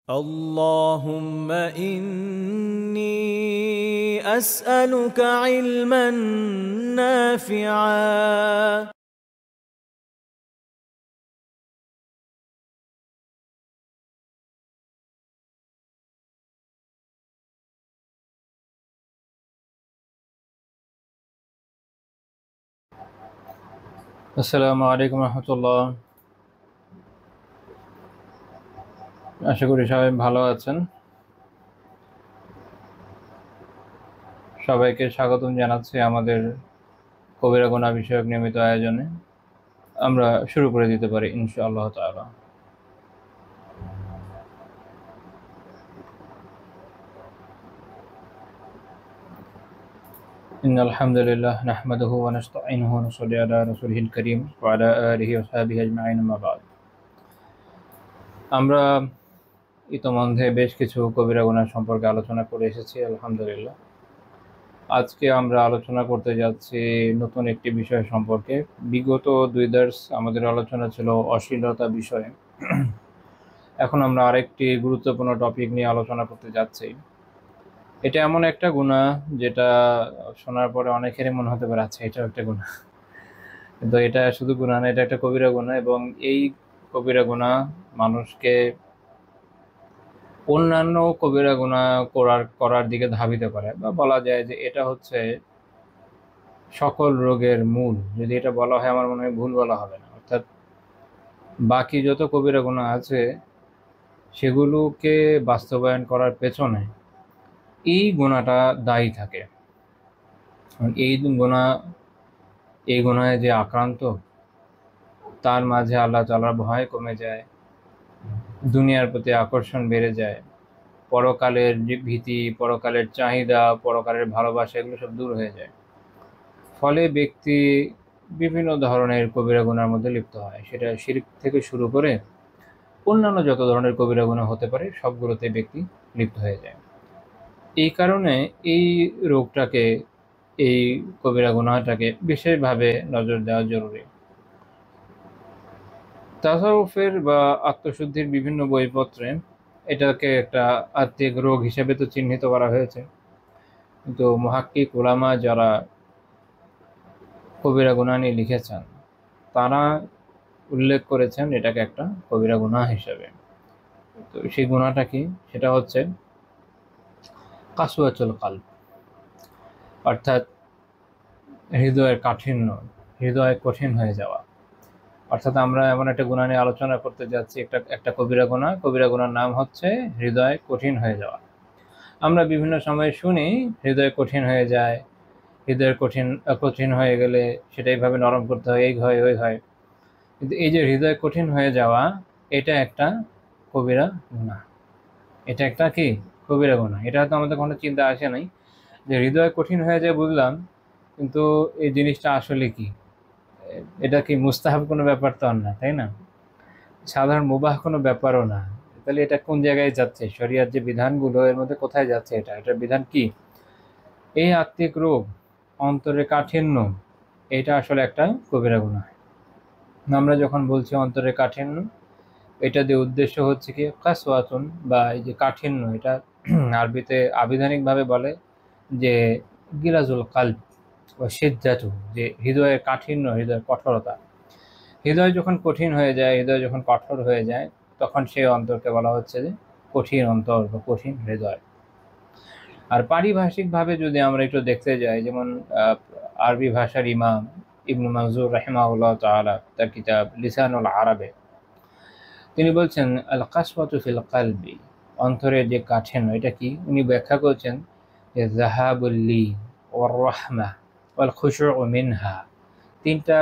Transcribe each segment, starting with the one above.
اللهم إني أسألك علما نافعا. আসসালামু আলাইকুম রহমতুল্লাহ। আশা করি সবাই ভালো আছেন। সবাইকে স্বাগতম জানাচ্ছি আমাদের কবিরা গুনাহ বিষয়ক নিয়মিত আয়োজনে। আমরা শুরু করে দিতে পারি ইনশাআল্লাহ তাআলা। ইন্নাল হামদুলিল্লাহ নাহমাদুহু ওয়া নাস্তাঈনুহু ওয়া নুসাল্লি আলা রাসূলিহিল কারীম ওয়া আলা আলিহি ওয়া সাহবিহি আজমাইন, আম্মা বা'দ। আমরা ইতোমধ্যে বেশ কিছু কবিরা গুনাহ সম্পর্কে আলোচনা করে এসেছি আলহামদুলিল্লাহ। আজকে আমরা আলোচনা করতে যাচ্ছি নতুন একটি বিষয় সম্পর্কে। বিগত 2 দার্স আমাদের আলোচনা ছিল অশ্লীলতা বিষয়ে। এখন আমরা আরেকটি গুরুত্বপূর্ণ টপিক নিয়ে আলোচনা করতে যাচ্ছি। এটা এমন একটা গুনাহ যেটা শোনার পরে অনেকেরই মনে হতে পারে আচ্ছা এটাও একটা গুনাহ, কিন্তু এটা শুধু গুনাহ না, এটা একটা কবিরা গুনাহ। এবং এই কবিরা গুনাহ মানুষকে অন্যান্য কবিরা গুনাহ করার দিকে ধাবিত করে, বা বলা যায় যে এটা হচ্ছে সকল রোগের মূল। যদি এটা বলা হয় আমার মনে হয় ভুল বলা হবে না। অর্থাৎ বাকি যত কবিরা গুনাহ আছে সেগুলোকে বাস্তবায়ন করার পেছনে এই গুনাহটা দায়ী থাকে। এই গুনাহে যে আক্রান্ত তার মাঝে আল্লাহ তাআলার ভয় কমে যায়, দুনিয়ার প্রতি আকর্ষণ বেড়ে যায়, পরকালের যে ভীতি, পরকালের চাহিদা, পরকালের ভালোবাসা এগুলো সব দূর হয়ে যায়। ফলে ব্যক্তি বিভিন্ন ধরনের কবিরা গুনার মধ্যে লিপ্ত হয়। সেটা শিরক থেকে শুরু করে অন্যান্য যত ধরনের কবিরা গুনাহ হতে পারে সবগুলোতে ব্যক্তি লিপ্ত হয়ে যায়। এই কারণে এই রোগটাকে, এই কবিরা গুনাহটাকে বিশেষভাবে নজর দেওয়া জরুরি। তাসাউফের বা আত্মশুদ্ধির বিভিন্ন বইপত্রে এটাকে একটা আত্মিক রোগ হিসেবে তো চিহ্নিত করা হয়েছে, কিন্তু মুহাক্কিক উলামা যারা কবিরা গুনাহ নিয়ে লিখেছেন তারা উল্লেখ করেছেন এটাকে একটা কবিরা গুনাহ হিসেবে। তো সেই গুনাহটা কি? সেটা হচ্ছে কাসওয়াতুল কলব, অর্থাৎ হৃদয়ের কাঠিন্য, হৃদয় কঠিন হয়ে যাওয়া। অর্থাৎ আমরা এমন একটা গুনাহ নিয়ে আলোচনা করতে যাচ্ছি, একটা কবিরা গুনাহর নাম হচ্ছে হৃদয় কঠিন হয়ে যাওয়া। আমরা বিভিন্ন সময় শুনি হৃদয় কঠিন হয়ে যায়, হৃদয় কঠিন হয়ে গেলে সেটা এইভাবে নরম করতে হয়, এই হয় ওই হয়। কিন্তু এই যে হৃদয় কঠিন হয়ে যাওয়া, এটা একটা কবিরা গুনাহ। এটা একটা কি কবিরা গুনাহ। এটা হয়তো আমাদের কোনো চিন্তা আসে নাই যে হৃদয় কঠিন হয়ে যায় বুঝলাম, কিন্তু এই জিনিসটা আসলে কি? এটা কি মুস্তাহাব কোনো ব্যাপার তো আর না, তাই না? সাধারণ মুবাহ কোনো ব্যাপারও না। তাহলে এটা কোন জায়গায় যাচ্ছে? শরিয়ার যে বিধানগুলো এর মধ্যে কোথায় যাচ্ছে? এটার বিধান কি? এই আত্মিক রোগ, অন্তরে কাঠিন্য, এটা আসলে একটা কবিরা গুনাহ। আমরা যখন বলছি অন্তরে কাঠিন্য, এটা দিয়ে উদ্দেশ্য হচ্ছে কি কাসওয়াতুন, বা এই যে কাঠিন্য, এটা আরবিতে আবিধানিকভাবে বলে যে গিলাজুল কালব ও সিদ্ধাতু, যে হৃদয়ের কাঠিন্য, হৃদয়ের কঠোরতা। হৃদয় যখন কঠিন হয়ে যায়, হৃদয় যখন কঠোর হয়ে যায়, তখন সেই অন্তরকে বলা হচ্ছে যে কঠিন অন্তর বা কঠিন হৃদয়। আর পারিভাষিকভাবে যদি আমরা একটু দেখতে যাই, যেমন আরবি ভাষার ইমাম ইবনু মানজুর রাহিমাহুল্লাহ তাআলা তার কিতাব লিসানুল আরাবে তিনি বলছেন আল কাসওয়াতু ফিল কালবি, অন্তরের যে কাঠিন্য এটা কি? উনি ব্যাখ্যা করছেন যে যাহাবুল লিন ওয়ার রাহমা ওয়াল খুশুউ মিনহা। তিনটা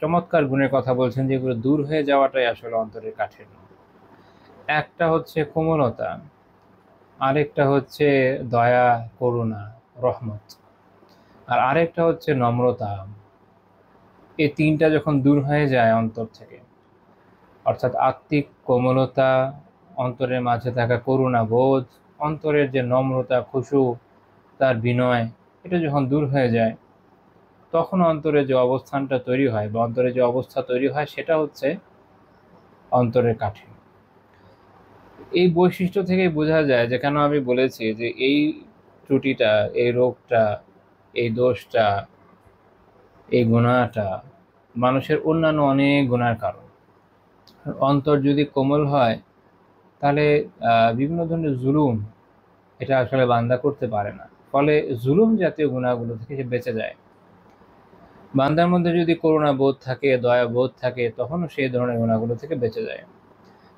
চমৎকার গুণের কথা বলছেন যেগুলো দূর হয়ে যাওয়াটাই আসলে অন্তরের কাঠিন্য। একটা হচ্ছে কোমলতা, আরেকটা হচ্ছে দয়া, করুণা, রহমত, আর আরেকটা হচ্ছে নম্রতা। এই তিনটা যখন দূর হয়ে যায় অন্তর থেকে, অর্থাৎ আত্মিক কোমলতা, অন্তরের মাঝে থাকা করুণা বোধ, অন্তরের যে নম্রতা, খুশু, তার বিনয়, এটা যখন দূর হয়ে যায়, তখন অন্তরে যে অবস্থানটা তৈরি হয় বা অন্তরে যে অবস্থা তৈরি হয় সেটা হচ্ছে অন্তরের কাঠিন্য। এই বৈশিষ্ট্য থেকে বোঝা যায় যে কেন আমি বলেছি যে এই ত্রুটিটা, এই রোগটা, এই দোষটা, এই গুনাহটা মানুষের অন্যান্য অনেক গুনার কারণ। অন্তর যদি কোমল হয় তাহলে বিভিন্ন ধরনের জুলুম এটা আসলে বান্দা করতে পারে না, ফলে জুলুম জাতীয় গুনাহগুলো থেকে সে বেঁচে যায়। বান্দার মধ্যে যদি করুণা বোধ থাকে, দয়া বোধ থাকে, তখনও সেই ধরনের গুনাহগুলো থেকে বেঁচে যায়।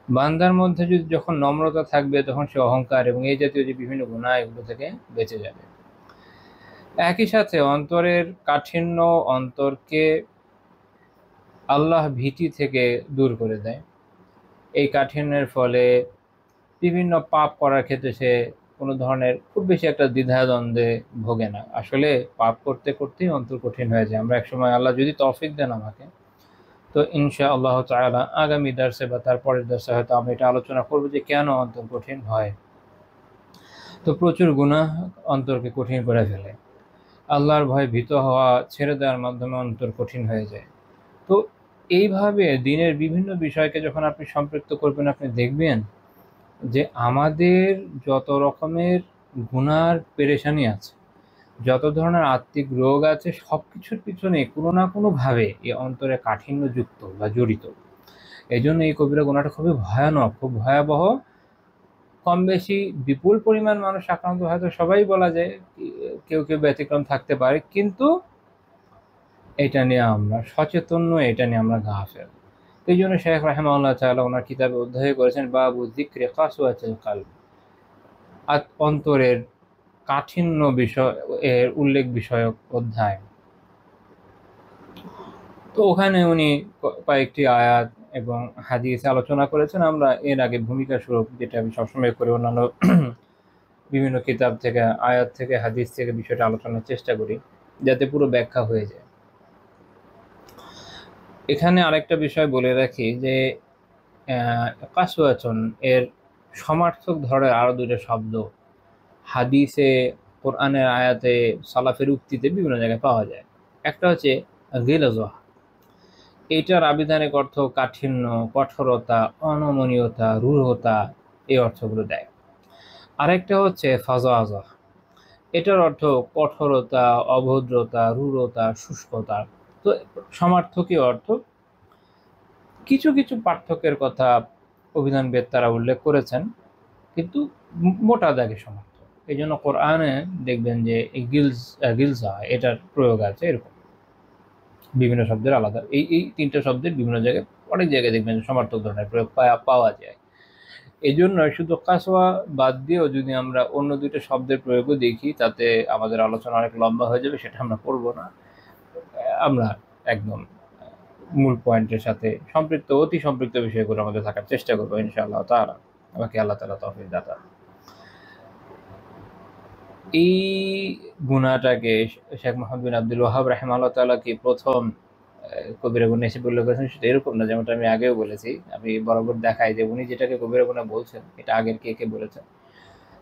বান্দার মধ্যে যদি যখন নম্রতা থাকবে তখন সে অহংকার এবং এই জাতীয় যে বিভিন্ন গুনাহ এগুলো থেকে বেঁচে যাবে। একই সাথে অন্তরের কাঠিন্য অন্তরকে আল্লাহ ভীতি থেকে দূর করে দেয়। এই কাঠিন্যের ফলে বিভিন্ন পাপ করার ক্ষেত্রে সে কোনো ধরনের খুব বেশি একটা দ্বিধাদ্বন্দ্বে ভোগে না। আসলে পাপ করতে করতেই অন্তর কঠিন হয়ে যায়। আমরা একসময় আল্লাহ যদি তৌফিক দেন আমাকে, তো ইনশাআল্লাহ তাআলা আগামী দার্সে বা তারপরের দার্সে হয়তো আমি এটা আলোচনা করবো যে কেন অন্তর কঠিন হয়। তো প্রচুর গুনাহ অন্তরকে কঠিন করে ফেলে। আল্লাহর ভয় ভীত হওয়া ছেড়ে দেওয়ার মাধ্যমে অন্তর কঠিন হয়ে যায়। তো এইভাবে দিনের বিভিন্ন বিষয়কে যখন আপনি সম্পৃক্ত করবেন, আপনি দেখবেন যে আমাদের যত রকমের গুনার পেরেশানি আছে, যত ধরনের আত্মিক রোগ আছে, সব কিছুর পিছনে কোনো না কোনোভাবে এই অন্তরে কাঠিন্য যুক্ত বা জড়িত। এই জন্য এই কবিরা গুনাহটা খুবই ভয়ানক, খুব ভয়াবহ। কম বেশি বিপুল পরিমাণ মানুষ আক্রান্ত হয়তো সবাই বলা যায়, কেউ কেউ ব্যতিক্রম থাকতে পারে, কিন্তু এটা নিয়ে আমরা সচেতন নই, এটা নিয়ে আমরা গাফেল। এই জন্য শেখ রাহিমাহুল্লাহ তাআলা ওনার কিতাবে অধ্যায় করেছেন বাবু যিকরি কাসওয়াতিল কলব, অন্তরের কাঠিন্য বিষয় এর উল্লেখ বিষয়ক অধ্যায়। তো ওখানে উনি কয়েকটি আয়াত এবং হাদিস আলোচনা করেছেন। আমরা এর আগে ভূমিকা স্বরূপ, যেটা আমি সবসময় করি, অন্যান্য বিভিন্ন কিতাব থেকে, আয়াত থেকে, হাদিস থেকে বিষয়টা আলোচনার চেষ্টা করি যাতে পুরো ব্যাখ্যা হয়ে যায়। এখানে আরেকটা বিষয় বলে রাখি যে কাসওয়াতুন এর সমার্থক ধরে আরো দুটো শব্দ হাদিসে, কোরআনের আয়াতে, সালাফের উক্তিতে বিভিন্ন জায়গায় পাওয়া যায়। একটা হচ্ছে গিলাজা, এটার আবিধানিক অর্থ কাঠিন্য, কঠোরতা, অনমনীয়তা, রূঢ়তা, এই অর্থগুলো দেয়। আরেকটা হচ্ছে ফাজাজা, এটার অর্থ কঠোরতা, অভদ্রতা, রূঢ়তা, শুষ্কতা। তো সমার্থকীয় অর্থ, কিছু কিছু পার্থক্যের কথা অভিধানবিদ তারা উল্লেখ করেছেন, কিন্তু মোটা দাগে সমার্থক। এই জন্য কোরআনে দেখবেন যে গিলজা এটার প্রয়োগ আছে এরকম বিভিন্ন শব্দের আলাদা। এই তিনটা শব্দের বিভিন্ন জায়গায়, অনেক জায়গায় দেখবেন সমার্থক ধরনের প্রয়োগ পাওয়া যায়। এই জন্য শুধু কাসওয়া বাদ দিয়েও যদি আমরা অন্য দুইটা শব্দের প্রয়োগও দেখি, তাতে আমাদের আলোচনা অনেক লম্বা হয়ে যাবে, সেটা আমরা করব না। আমরা একদম মূল পয়েন্টের সাথে সম্পৃক্ত, অতি সম্পৃক্ত বিষয়গুলো আমাদের থাকার চেষ্টা করবো ইনশাআল্লাহ তাআলা। আমাকে আল্লাহ তাআলা তৌফিক দাতা। এই গুনাহটাকে শেখ মোহাম্মদ বিন আব্দুল ওয়াহাব রাহিমাহুল্লাহ তাআলা কি প্রথম কবিরা গুনাহ হিসেবে উল্লেখ করেছেন, সেটা এরকম না। যেমনটা আমি আগেও বলেছি, আমি বরাবর দেখাই যে উনি যেটাকে কবিরা গুনাহ বলছেন, এটা আগের কে কে বলেছেন।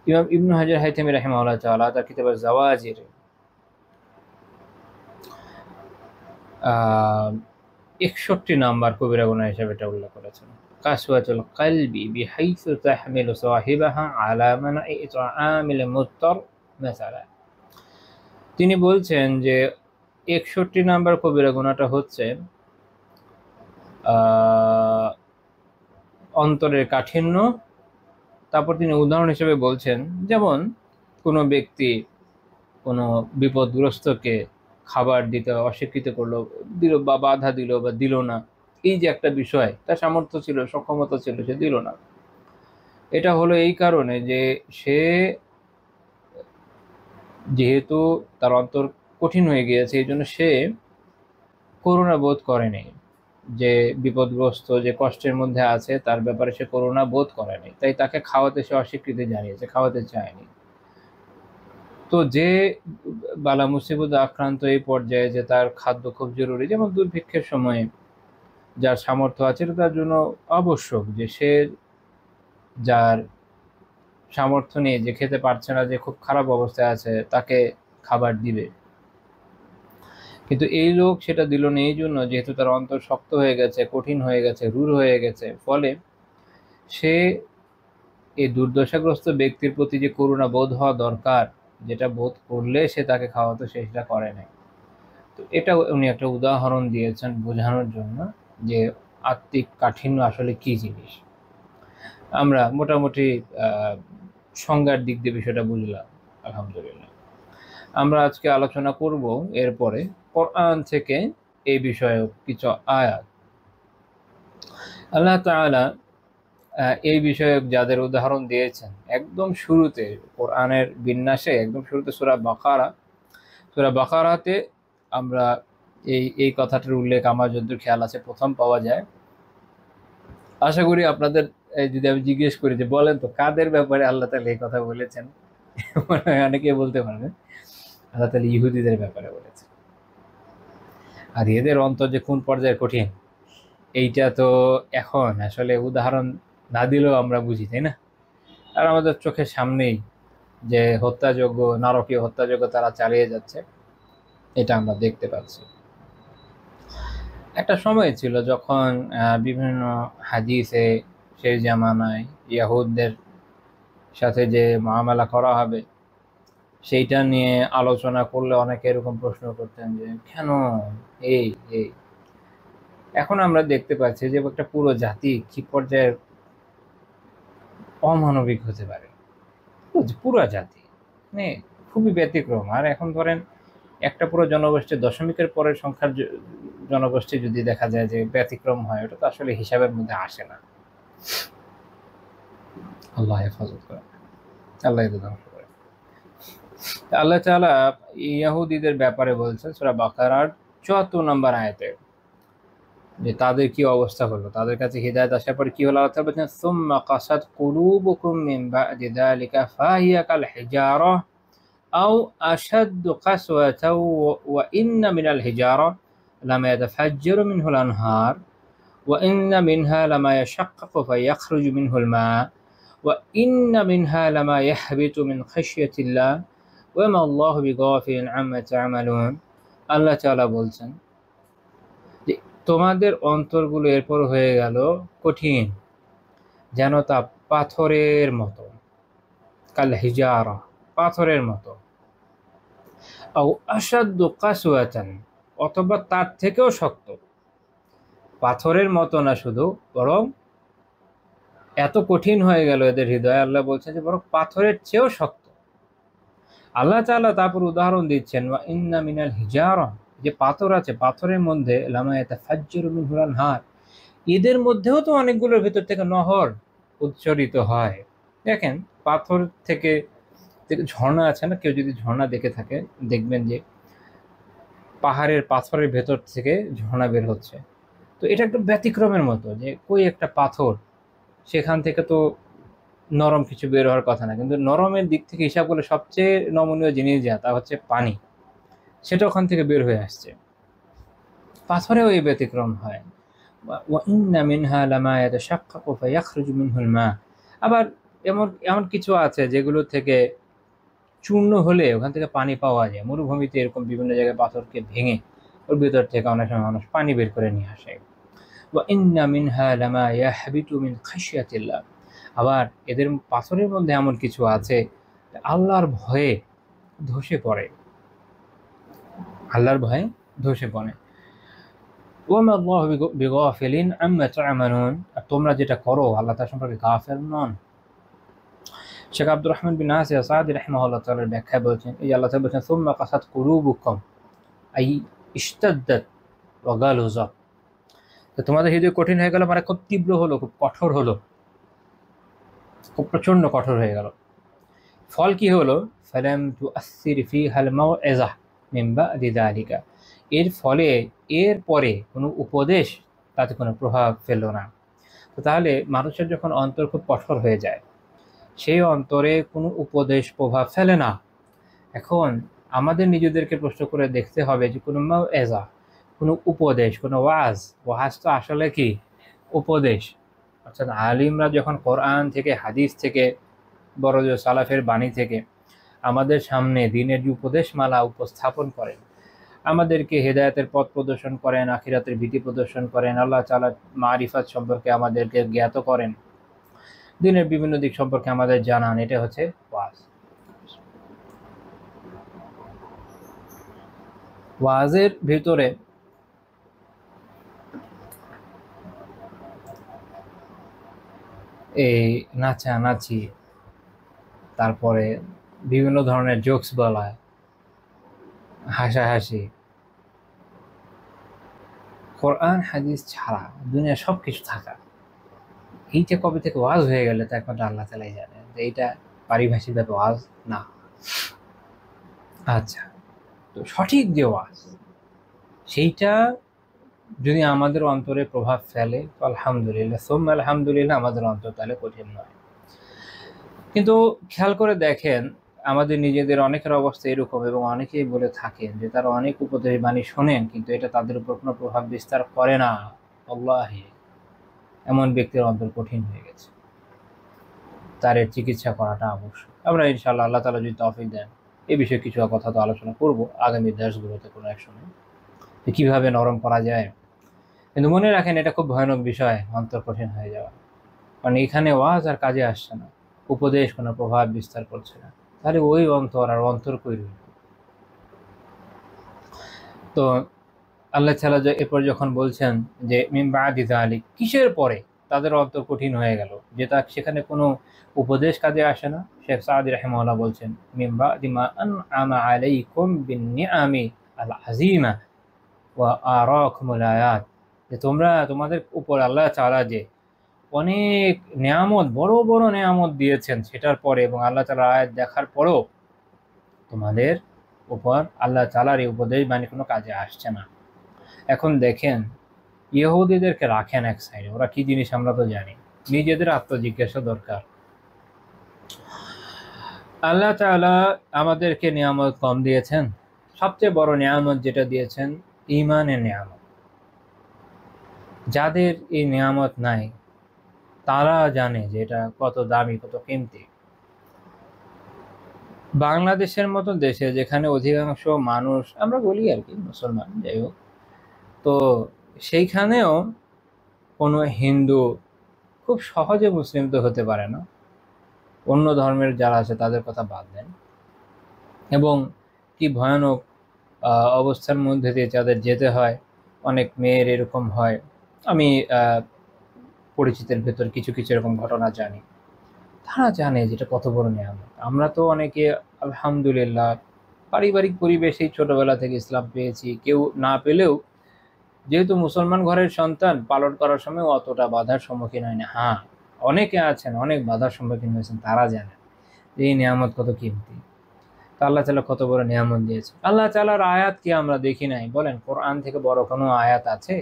ইমাম ইবনু হাজার হাইতামি রাহিমাহুল্লাহ তাআলা তার কিতাব জাওয়াজির 61 নাম্বার কবিরা গুনাহ হিসেবে এটা উল্লেখ করেছেন। কাসওয়াতুল কলবি বিহাইসু তাহমিলু সাহিবাহা আলা মানঈ ইতআমিল মুত্তার মাসালা। তিনি বলছেন যে 61 নাম্বার কবিরা গুনাহটা হচ্ছে অন্তরের কাঠিন্য। তারপর তিনি উদাহরণ হিসেবে বলছেন, যেমন কোনো ব্যক্তি কোনো বিপদগ্রস্তকে খাবার দিতে অস্বীকৃত করলো, দিল বা বাধা দিল বা দিল না, এই যে একটা বিষয়, তার সামর্থ্য ছিল, সক্ষমতা ছিল, সে দিল না। এটা হলো এই কারণে যে সে যেহেতু তার অন্তর কঠিন হয়ে গিয়েছে, এই জন্য সে করুণা বোধ করেনি। যে বিপদগ্রস্ত, যে কষ্টের মধ্যে আছে, তার ব্যাপারে সে করুণা বোধ করেনি, তাই তাকে খাওয়াতে সে অস্বীকৃতি জানিয়েছে, খাওয়াতে চায়নি। তো যে বালা মুসিবতে আক্রান্ত এই পর্যায়ে যে তার খাদ্য খুব জরুরি, যেমন দুর্ভিক্ষের সময়ে যার সামর্থ্য আছে, এটা তার জন্য আবশ্যক যে সে যার সামর্থ্য নেই, যে খেতে পারছে না, যে খুব খারাপ অবস্থায় আছে, তাকে খাবার দিবে। কিন্তু এই লোক সেটা দিল না, এই জন্য যেহেতু তার অন্তর শক্ত হয়ে গেছে, কঠিন হয়ে গেছে, রূঢ় হয়ে গেছে, ফলে সে এই দুর্দশাগ্রস্ত ব্যক্তির প্রতি যে করুণা বোধ হওয়া দরকার, যেটা বোধ করলে সে তাকে খাওয়াতো, সে সেটা করে নাই। তো এটা উনি একটা উদাহরণ দিয়েছেন বোঝানোর জন্য যে আত্মিক কাঠিন্য আসলে কি জিনিস। আমরা মোটামুটি সংজ্ঞার দিক দিয়ে বিষয়টা বুঝলাম, আলহামদুলিল্লাহ। আমরা আজকে আলোচনা করব এরপরে কোরআন থেকে এই বিষয়ে কিছু আয়াত। আল্লাহ তাআলা এই বিষয়ে যাদের উদাহরণ দিয়েছেন একদম শুরুতে কোরআনের বিন্যাসে, একদম শুরুতে সূরা বাকারাতে আমরা এই কথাটার উল্লেখ আমার যতদূর খেয়াল আছে প্রথম পাওয়া যায়। আশা করি আপনাদের যদি আমি জিজ্ঞেস করি যে বলেন তো কাদের ব্যাপারে আল্লাহ তাআলা এই কথা বলেছেন, অনেকে বলতে পারবেন আল্লাহ তাআলা ইহুদিদের ব্যাপারে বলেছেন। আর এদের অন্তর যে কোন পর্যায়ে কঠিন, এইটা তো এখন আসলে উদাহরণ না দিলেও আমরা বুঝি, তাই না? আর আমাদের চোখের সামনেই যে হত্যাযোগ্য, নারকীয় হত্যাযোগ্য তারা চালিয়ে যাচ্ছে, এটা আমরা দেখতে পাচ্ছি। একটা সময় ছিল যখন বিভিন্ন হাদিসে সেই জামানায় ইয়াহুদদের সাথে যে মুআমালা করা হবে সেইটা নিয়ে আলোচনা করলে অনেকে এরকম প্রশ্ন করতেন যে কেন এই এই। এখন আমরা দেখতে পাচ্ছি যে একটা পুরো জাতি কি পর্যায়ের অমানবিক হতে পারে, পুরো জাতি মানে খুবই ব্যতিক্রম। আর এখন ধরেন একটা পুরো জনগোষ্ঠী, দশমিকের পরের সংখ্যার জনগোষ্ঠী যদি দেখা যায় যে ব্যতিক্রম হয়, ওটা তো আসলে হিসাবের মধ্যে আসে না। আল্লাহ হেফাজত করে, আল্লাহ ধ্বংস করে। আল্লাহ তাআলা ইহুদিদের ব্যাপারে বলছেন সূরা বাকারার ৭৪ নম্বর আয়াতে যে তাদের কি অবস্থা হলো, তাদের কাছে হিদায়াত আসার পরে কি হলো। আল্লাহ তাআলা বলছেন সুম্মা কাসাত কুলুবুকুম মিন বা'দি যালিকা ফাহিয়া কাল হিজারা আও আশাদ্দু কাসওয়াতাও ওয়া ইন্না মিনাল হিজারা লামা ইয়াতাফাজ্জারু মিনহুল আনহার ওয়া ইন্না মিনহা লামা ইয়াশাক্কাকু ফায়াখরুজু মিনহুল মা ওয়া ইন্না মিনহা লামা ইয়াহবিতু মিন খাশইয়াতিল্লাহ ওয়া মা আল্লাহু বিগাফিলিন আম্মা তা'মালুন। আল্লাহ তাআলা বলছেন যে তোমাদের অন্তরগুলো এরপর হয়ে গেল কঠিন, যেন তা পাথরের মতো, কাল হিজারা, পাথরের মতো, আও আশাদ্দু কাসওয়াতান, অথবা তার থেকেও শক্ত। পাথরের মতো না শুধু, বরং এত কঠিন হয়ে গেল এদের হৃদয়, আল্লাহ বলছেন যে বরং পাথরের চেয়েও শক্ত। আল্লাহ তাআলা তারপর উদাহরণ দিচ্ছেন ওয়া ইন্না মিনাল হিজারা, যে পাথর আছে, পাথরের মধ্যে লামা ইয়াতাফাজ্জারু মিনহুল আনহার, এদের মধ্যেও তো অনেকগুলোর ভিতর থেকে নহর উচ্চারিত হয়। দেখেন পাথর থেকে ঝর্ণা আছে না, কেউ যদি ঝর্ণা দেখে থাকে দেখবেন যে পাহাড়ের পাথরের ভেতর থেকে ঝর্ণা বের হচ্ছে। তো এটা একটু ব্যতিক্রমের মতো যে কই একটা পাথর, সেখান থেকে তো নরম কিছু বের হওয়ার কথা না, কিন্তু নরমের দিক থেকে হিসাব করলে সবচেয়ে নমনীয় জিনিস যা, তা হচ্ছে পানি, সেটা ওখান থেকে বের হয়ে আসছে। পাথরেও এই ব্যতিক্রম হয়। ওয়া ইন্না মিনহা লামা ইয়াতাশাক্কাকু ফায়াখরুজু মিনহুল মা, আবার এমন কিছু আছে যেগুলো থেকে চূর্ণ হলে ওখান থেকে পানি পাওয়া যায়। মরুভূমিতে এরকম বিভিন্ন জায়গায় পাথরকে ভেঙে ওর ভিতর থেকে অনেক সময় মানুষ পানি বের করে নিয়ে আসে। ওয়া ইন্না মিনহা লামা ইয়াহবিতু মিন খাশিয়াতিল্লাহ, আবার এদের পাথরের মধ্যে এমন কিছু আছে আল্লাহর ভয়ে ধসে পড়ে, আল্লাহর ভয়ে ধসে পড়ে। ওয়া মা আল্লাহু বিগাফিলিন আম্মা তা'মালুন, আর তোমরা যেটা করো আল্লাহ তার সম্পর্কে গাফিল নন। শেখ আব্দুর রহমান বিন নাসির সাদি রাহিমাহুল্লাহ তাআলার ব্যাখ্যায় বলছেন, এই আল্লাহ তাআলা বলছেন সুম্মা কাসাত কুলুবুকুম আই ইশতাদ্দাত ওয়া গালুযাত, তো তোমাদের হৃদয় কঠিন হয়ে গেল, মানে খুব তীব্র হলো, খুব কঠোর হলো, খুব প্রচন্ড কঠোর হয়ে গেল। ফল কি হলো, ফালাম তুআসসির ফীহাল মাউইযা মিন বা'দি যালিকা, এর ফলে এর পরে কোনো উপদেশ তাতে কোনো প্রভাব ফেললো না। তো তাহলে মানুষের যখন অন্তর খুব কঠোর হয়ে যায়, সেই অন্তরে কোনো উপদেশ প্রভাব ফেলে না। এখন আমাদের নিজেদেরকে প্রশ্ন করে দেখতে হবে যে কোনো মাউইযা, কোনো উপদেশ, কোনো ওয়াজ তো আসলে কি উপদেশ। অর্থাৎ আলিমরা যখন কোরআন থেকে, হাদিস থেকে, বড় সালাফের বাণী থেকে আমাদের সামনে দিনের যে উপদেশমালা উপস্থাপন করেন, আমাদেরকে হেদায়েতের পথ প্রদর্শন করেন, আখিরাতের ভীতি প্রদর্শন করেন, আল্লাহ তাআলার মারিফাত সম্পর্কে আমাদেরকে জ্ঞাত করেন, দিনের বিভিন্ন দিক সম্পর্কে আমাদের জানান, এটা হচ্ছে ওয়াজ। ওয়াজের ভিতরে এই নাচানাচি, তারপরে বিভিন্ন ধরনের জোকস বলা, হাসাহাসি, কোরআন হাদিস ছাড়া দুনিয়া সব কিছু থাকা, এইটা কবে থেকে ওয়াজ হয়ে গেলে তো একমাত্র আল্লাহ তাআলাই জানেন, যে এইটা পারিভাষিক ভাবে ওয়াজ না। আচ্ছা, তো সঠিক যে ওয়াজ সেইটা যদি আমাদের অন্তরে প্রভাব ফেলে তো আলহামদুলিল্লাহ, সুম্মা আলহামদুলিল্লাহ, আমাদের অন্তর তাহলে কঠিন নয়। কিন্তু খেয়াল করে দেখেন, আমাদের নিজেদের অনেকের অবস্থা এরকম, এবং অনেকেই বলে থাকেন যে তারা অনেক উপদেশ বাণী শোনেন কিন্তু এটা তাদের উপর কোনো প্রভাব বিস্তার করে না। আল্লাহি, এমন ব্যক্তির অন্তর কঠিন হয়ে গেছে, তার এর চিকিৎসা করাটা আবশ্যক। আমরা ইনশাআল্লাহ আল্লাহ তাআলা যদি তৌফিক দেন এই বিষয়ে কিছু কথা তো আলোচনা করব আগামী দেশগুলোতে কোনো এক সময়, যে কীভাবে নরম করা যায়। কিন্তু মনে রাখেন, এটা খুব ভয়ানক বিষয়, অন্তর কঠিন হয়ে যাওয়া। কারণ এখানে ওয়াজ আর কাজে আসছে না, উপদেশ কোনো প্রভাব বিস্তার করছে না, তাহলে ওই অন্তর আর অন্তর কই রইল? তো আল্লাহ তাআলা এরপর যখন বলছেন যে মিন বাদি যালিক, কিসের পরে তাদের অন্তর কঠিন হয়ে গেল, যেটা সেখানে কোনো উপদেশ কাজে আসে না। শেখ সাদি রাহিমাহুল্লাহ বলছেন মিন বাদি মা আনআমা আলাইকুম বিন-নিআমি আল-আযীমা ওয়া আরাকুমুল আয়াত, যে তোমাদের উপর আল্লাহ তাআলা যে অনেক নেয়ামত, বড় বড় নেয়ামত দিয়েছেন সেটার পরে, এবং আল্লাহ তাআলার আয়াত দেখার পরেও তোমাদের উপর আল্লাহ তাআলার এই উপদেশ বাণী কোনো কাজে আসছে না। এখন দেখেন, ইহুদিদেরকে রাখেন এক সাইডে, ওরা কি জিনিস আমরা তো জানি, নিজেদের আত্মজিজ্ঞাসা দরকার। আল্লাহ তাআলা আমাদেরকে নিয়ামত কম দিয়েছেন, সবচেয়ে বড় নিয়ামত যেটা দিয়েছেন ঈমানের নিয়ামত। যাদের এই নিয়ামত নাই তারা জানে যে এটা কত দামি, কত কিমতি। বাংলাদেশের মতো দেশে যেখানে অধিকাংশ মানুষ, আমরা বলি আর কি মুসলমান, যাই হোক, তো সেইখানেও কোনো হিন্দু খুব সহজে মুসলিম তো হতে পারে না, অন্য ধর্মের যারা আছে তাদের কথা বাদ দেন, এবং কি ভয়ানক অবস্থার মধ্যে দিয়ে যাদের যেতে হয়। অনেক মেয়ের এরকম হয়, আমি পরিচিতের ভেতর কিছু কিছু এরকম ঘটনা জানি। তারা জানে যেটা কত বড় নিয়ামত। আমরা তো অনেকে আলহামদুলিল্লাহ পারিবারিক পরিবেশেই ছোটবেলা থেকে ইসলাম পেয়েছি, কেউ না পেলেও যেহেতু মুসলমান ঘরের সন্তান, পালন করার সময় অতটা বাধার সম্মুখীন হয় না। হ্যাঁ, অনেকে আছেন অনেক বাধার সম্মুখীন হয়েছেন, তারা জানেন যে এই নিয়ামত কত কিমতি, তা আল্লাহ তাআলা কত বড় নিয়ামত দিয়েছে। আল্লাহ তাআলার আয়াত কি আমরা দেখি নাই? বলেন, কোরআন থেকে বড় কোনো আয়াত আছে?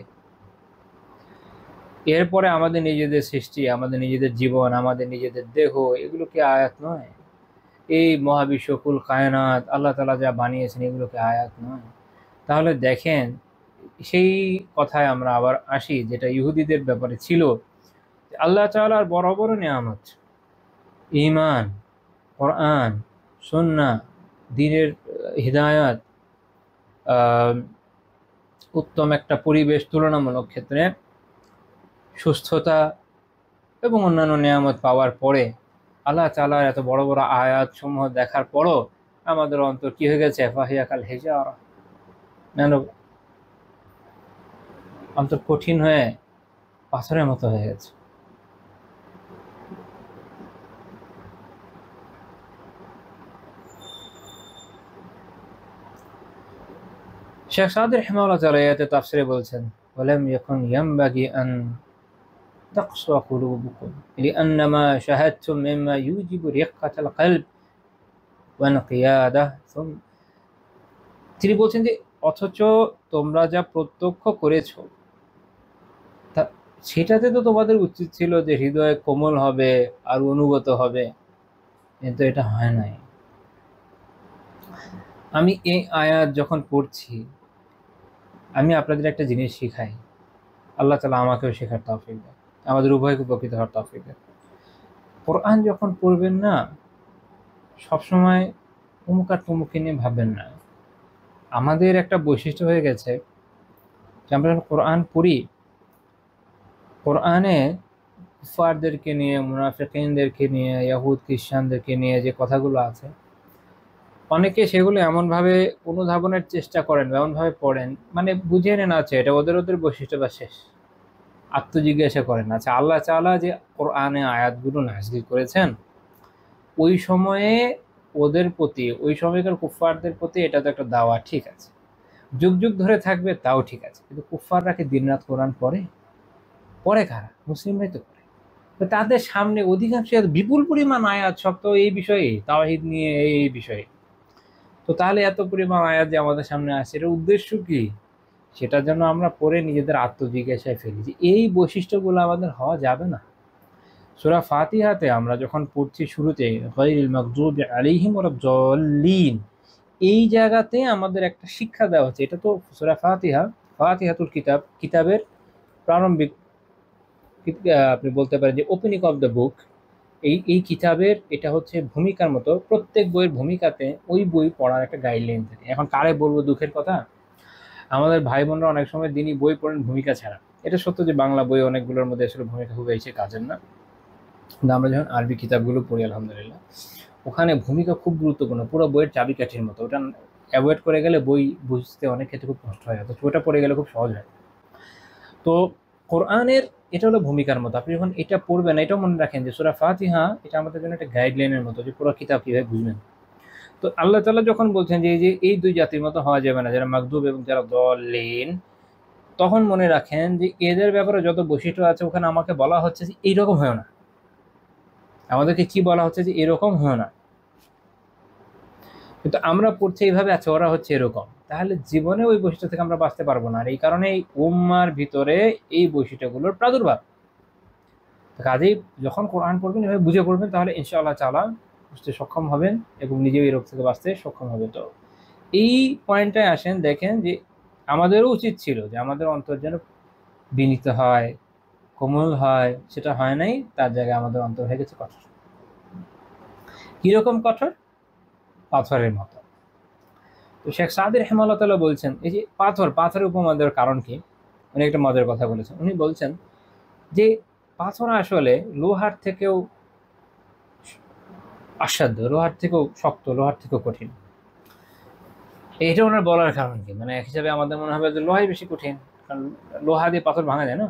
এরপরে আমাদের নিজেদের সৃষ্টি, আমাদের নিজেদের জীবন, আমাদের নিজেদের দেহ, এগুলো কি আয়াত নয়? এই মহাবিশ্ব, কুল কায়নাত, আল্লাহ তাআলা যা বানিয়েছেন, এগুলো কি আয়াত নয়? তাহলে দেখেন, সেই কথায় আমরা আবার আসি যেটা ইহুদিদের ব্যাপারে ছিল, আল্লাহ তাআলার বড় বড় নিয়ামত, ঈমান, কোরআন, সুন্নাহ, দ্বীনের হিদায়াত, উত্তম একটা পরিবেশ, তুলনামূলক ক্ষেত্রে সুস্থতা এবং অন্যান্য নিয়ামত পাওয়ার পরে, আল্লাহ তাআলার এত বড় বড় আয়াত সমূহ দেখার পরও আমাদের অন্তর কি হয়ে গেছে? ফাহিয়া কাল হিজারা, অন্তর কঠিন হয়ে পাথরের মতো হয়ে গেছে। শেখ সাদি রাহিমাহুল্লাহ তাআলা এতে তাফসিরে বলছেন, ওয়ালাম ইয়াকুন ইয়ামবাগি আন তাকসা কুলুবুকুম লিআন্নামা শাহাদতুম মিম্মা ইউজিবু রিক্কাতাল কলব ওয়া ইনকিয়াদাহ। তিনি বলছেন যে অথচ তোমরা যা প্রত্যক্ষ করেছো সেটাতে তো তোমাদের উচিত ছিল যে হৃদয় কোমল হবে আর অনুগত হবে, কিন্তু এটা হয় নাই। আমি এই আয়াত যখন পড়ছি, আমি আপনাদের একটা জিনিস শিখাই, আল্লাহ তাআলা আমাকেও শেখার তৌফিক দেন, আমাদের উভয়কে উপকৃত হওয়ার তৌফিক দেন। কোরআন যখন পড়বেন না, সবসময় অমুক আর তমুকে নিয়ে ভাববেন না। আমাদের একটা বৈশিষ্ট্য হয়ে গেছে যে আমরা কোরআন পড়ি, কোরআনে কুফফারদেরকে নিয়ে, মুনাফিকিনদেরকে নিয়ে, ইয়াহুদ খ্রিস্টানদেরকে নিয়ে যে কথাগুলো আছে, অনেকে সেগুলো এমনভাবে অনুধাবনের চেষ্টা করেন বা এমনভাবে পড়েন, মানে বুঝে নেন আছে এটা ওদের ওদের বৈশিষ্ট্য বা শেষ, আত্মজিজ্ঞাসা করেন। আচ্ছা, আল্লাহ তাআলা যে কোরআনে আয়াতগুলো নাযিল করেছেন, ওই সময়ে ওদের প্রতি, ওই সময়কার কুফফারদের প্রতি এটা তো একটা দাওয়া, ঠিক আছে, যুগ যুগ ধরে থাকবে তাও ঠিক আছে, কিন্তু কুফফাররা কি দিনরাত কোরআন পড়ে? পড়ে কারা? মুসলিমরাই তো পড়ে। তো তাদের সামনে অধিকাংশ বিপুল পরিমাণ আয়াত সব তো এই বিষয়ে, তাওহীদ নিয়ে, এই বিষয়ে। তো তাহলে এত পরিমাণ আয়াত যে আমাদের সামনে আসে, এটার উদ্দেশ্য কি? সেটা যেন আমরা পড়ে নিজেদের আত্মজিজ্ঞাসায় ফেলি যে এই বৈশিষ্ট্যগুলো আমাদের হওয়া যাবে না। সূরা ফাতিহাতে আমরা যখন পড়ছি শুরুতে গায়রিল মাগদুবি আলাইহিম ওয়ালাদ-দাল্লিন, এই জায়গাতে আমাদের একটা শিক্ষা দেওয়া হচ্ছে। এটা তো সূরা ফাতিহা, ফাতিহাতুল কিতাব, কিতাবের প্রারম্ভিক, আপনি বলতে পারেন যে ওপেনিং অফ দ্য বুক। এই কিতাবের এটা হচ্ছে ভূমিকার মতো, প্রত্যেক বইয়ের ভূমিকাতে ওই বই পড়ার একটা গাইডলাইন থাকে। এখন কারে বলবো দুঃখের কথা, আমাদের ভাই বোনরা অনেক সময় দিনই বই পড়েন ভূমিকা ছাড়া। এটা সত্য যে বাংলা বই অনেকগুলোর মধ্যে আসলে ভূমিকা খুব বেশি কাজের না, কিন্তু আমরা যখন আরবি কিতাবগুলো পড়ি আলহামদুলিল্লাহ, ওখানে ভূমিকা খুব গুরুত্বপূর্ণ, পুরো বইয়ের চাবিকাঠির মতো। ওটা অ্যাভয়েড করে গেলে বই বুঝতে অনেক ক্ষেত্রে খুব কষ্ট হয়, অথচ ওটা পড়ে গেলে খুব সহজ হয়। তো কোরআনের এটা হলো ভূমিকার মতো। আপনি যখন এটা পড়বেন, এটাও মনে রাখেন যে সূরা ফাতিহা এটা আমাদের জন্য একটা গাইডলাইনের মতো, যে পুরো কিতাব কিভাবে বুঝবেন। তো আল্লাহ তাআলা যখন বলছেন যে এই দুই জাতির মতো হওয়া যাবে না, যারা মাগদুব এবং যারা দল্লিন, তখন মনে রাখেন যে এদের ব্যাপারে যত বৈশিষ্ট্য আছে ওখানে আমাকে বলা হচ্ছে যে এইরকম হয় না। আমাদেরকে কি বলা হচ্ছে? যে এরকম হয় না। কিন্তু আমরা পড়ছি এইভাবে, আছে ওরা হচ্ছে এরকম, তাহলে জীবনে ওই বৈশিষ্ট্য থেকে আমরা বাঁচতে পারবো না। আর এই কারণে এই উম্মার ভিতরে এই বৈশিষ্ট্যগুলোর প্রাদুর্ভাব। কাজেই যখন কোরআন পড়বেন এভাবে বুঝে পড়বেন, তাহলে ইনশাআল্লাহ তাআলা বুঝতে সক্ষম হবেন এবং নিজেও এই রোগ থেকে বাঁচতে সক্ষম হবেন। তো এই পয়েন্টটায় আসেন, দেখেন যে আমাদেরও উচিত ছিল যে আমাদের অন্তর যেন বিনীত হয়, কোমল হয়, সেটা হয় নাই। তার জায়গায় আমাদের অন্তর হয়ে গেছে কঠোর। কিরকম কঠোর? পাথরের মতো। তো শেখ সাদি রাহিমাহুল্লাহ তাআলা বলছেন, এই যে পাথরের উপমা দেওয়ার কারণ কি? উনি একটা মজার কথা বলেছেন। উনি বলছেন যে পাথর আসলে লোহার থেকেও অসাধ্য, লোহার থেকেও শক্ত, লোহার থেকেও কঠিন। এইটা ওনার বলার কারণ কি? মানে এক হিসাবে আমাদের মনে হবে যে লোহাই বেশি কঠিন, কারণ লোহা দিয়ে পাথর ভাঙা যায় না।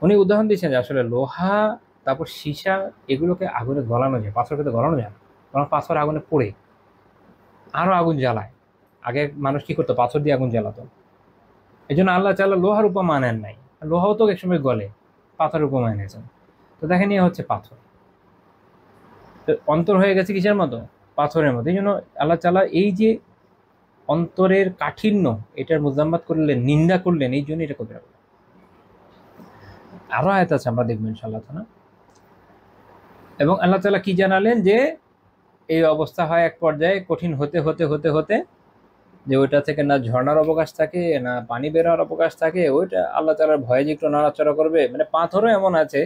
উনি উদাহরণ দিচ্ছেন যে আসলে লোহা, তারপর সীসা, এগুলোকে আগুনে গলানো যায়, পাথরকে তো গলানো যায় না, কারণ পাথর আগুনে পড়ে আরো আগুন জ্বালায়। আগে মানুষ কি করতো? পাথর দিয়ে আগুন জ্বালাতো। এই জন্য আল্লাহ তাআলা লোহার উপমা নেন নাই, লোহাও তো একসময় গলে, পাথরের উপমা এনেছেন। তো দেখেন, এ হচ্ছে পাথর, তো অন্তর হয়ে গেছে কিসের মতো? পাথরের মতো। এই জন্য আল্লাহ তাআলা এই যে অন্তরের কাঠিন্য, এটার মুজাম্মাত করলেন, নিন্দা করলেন, এই জন্য এটা কবিরা গুনাহ। আরো আয়াত আছে, আমরা দেখবো ইনশাআল্লাহ তাআলা। এবং আল্লাহ তাআলা কি জানালেন? যে এই অবস্থা হয় এক পর্যায়ে কঠিন হতে হতে হতে হতে, যে ওইটা থেকে না ঝর্ণার অবকাশ থাকে, না পানি বের হওয়ার অবকাশ থাকে, ওইটা আল্লাহ তাআলার ভয়ে যে একটু নড়াচড়া করবে। মানে পাথরও এমন আছে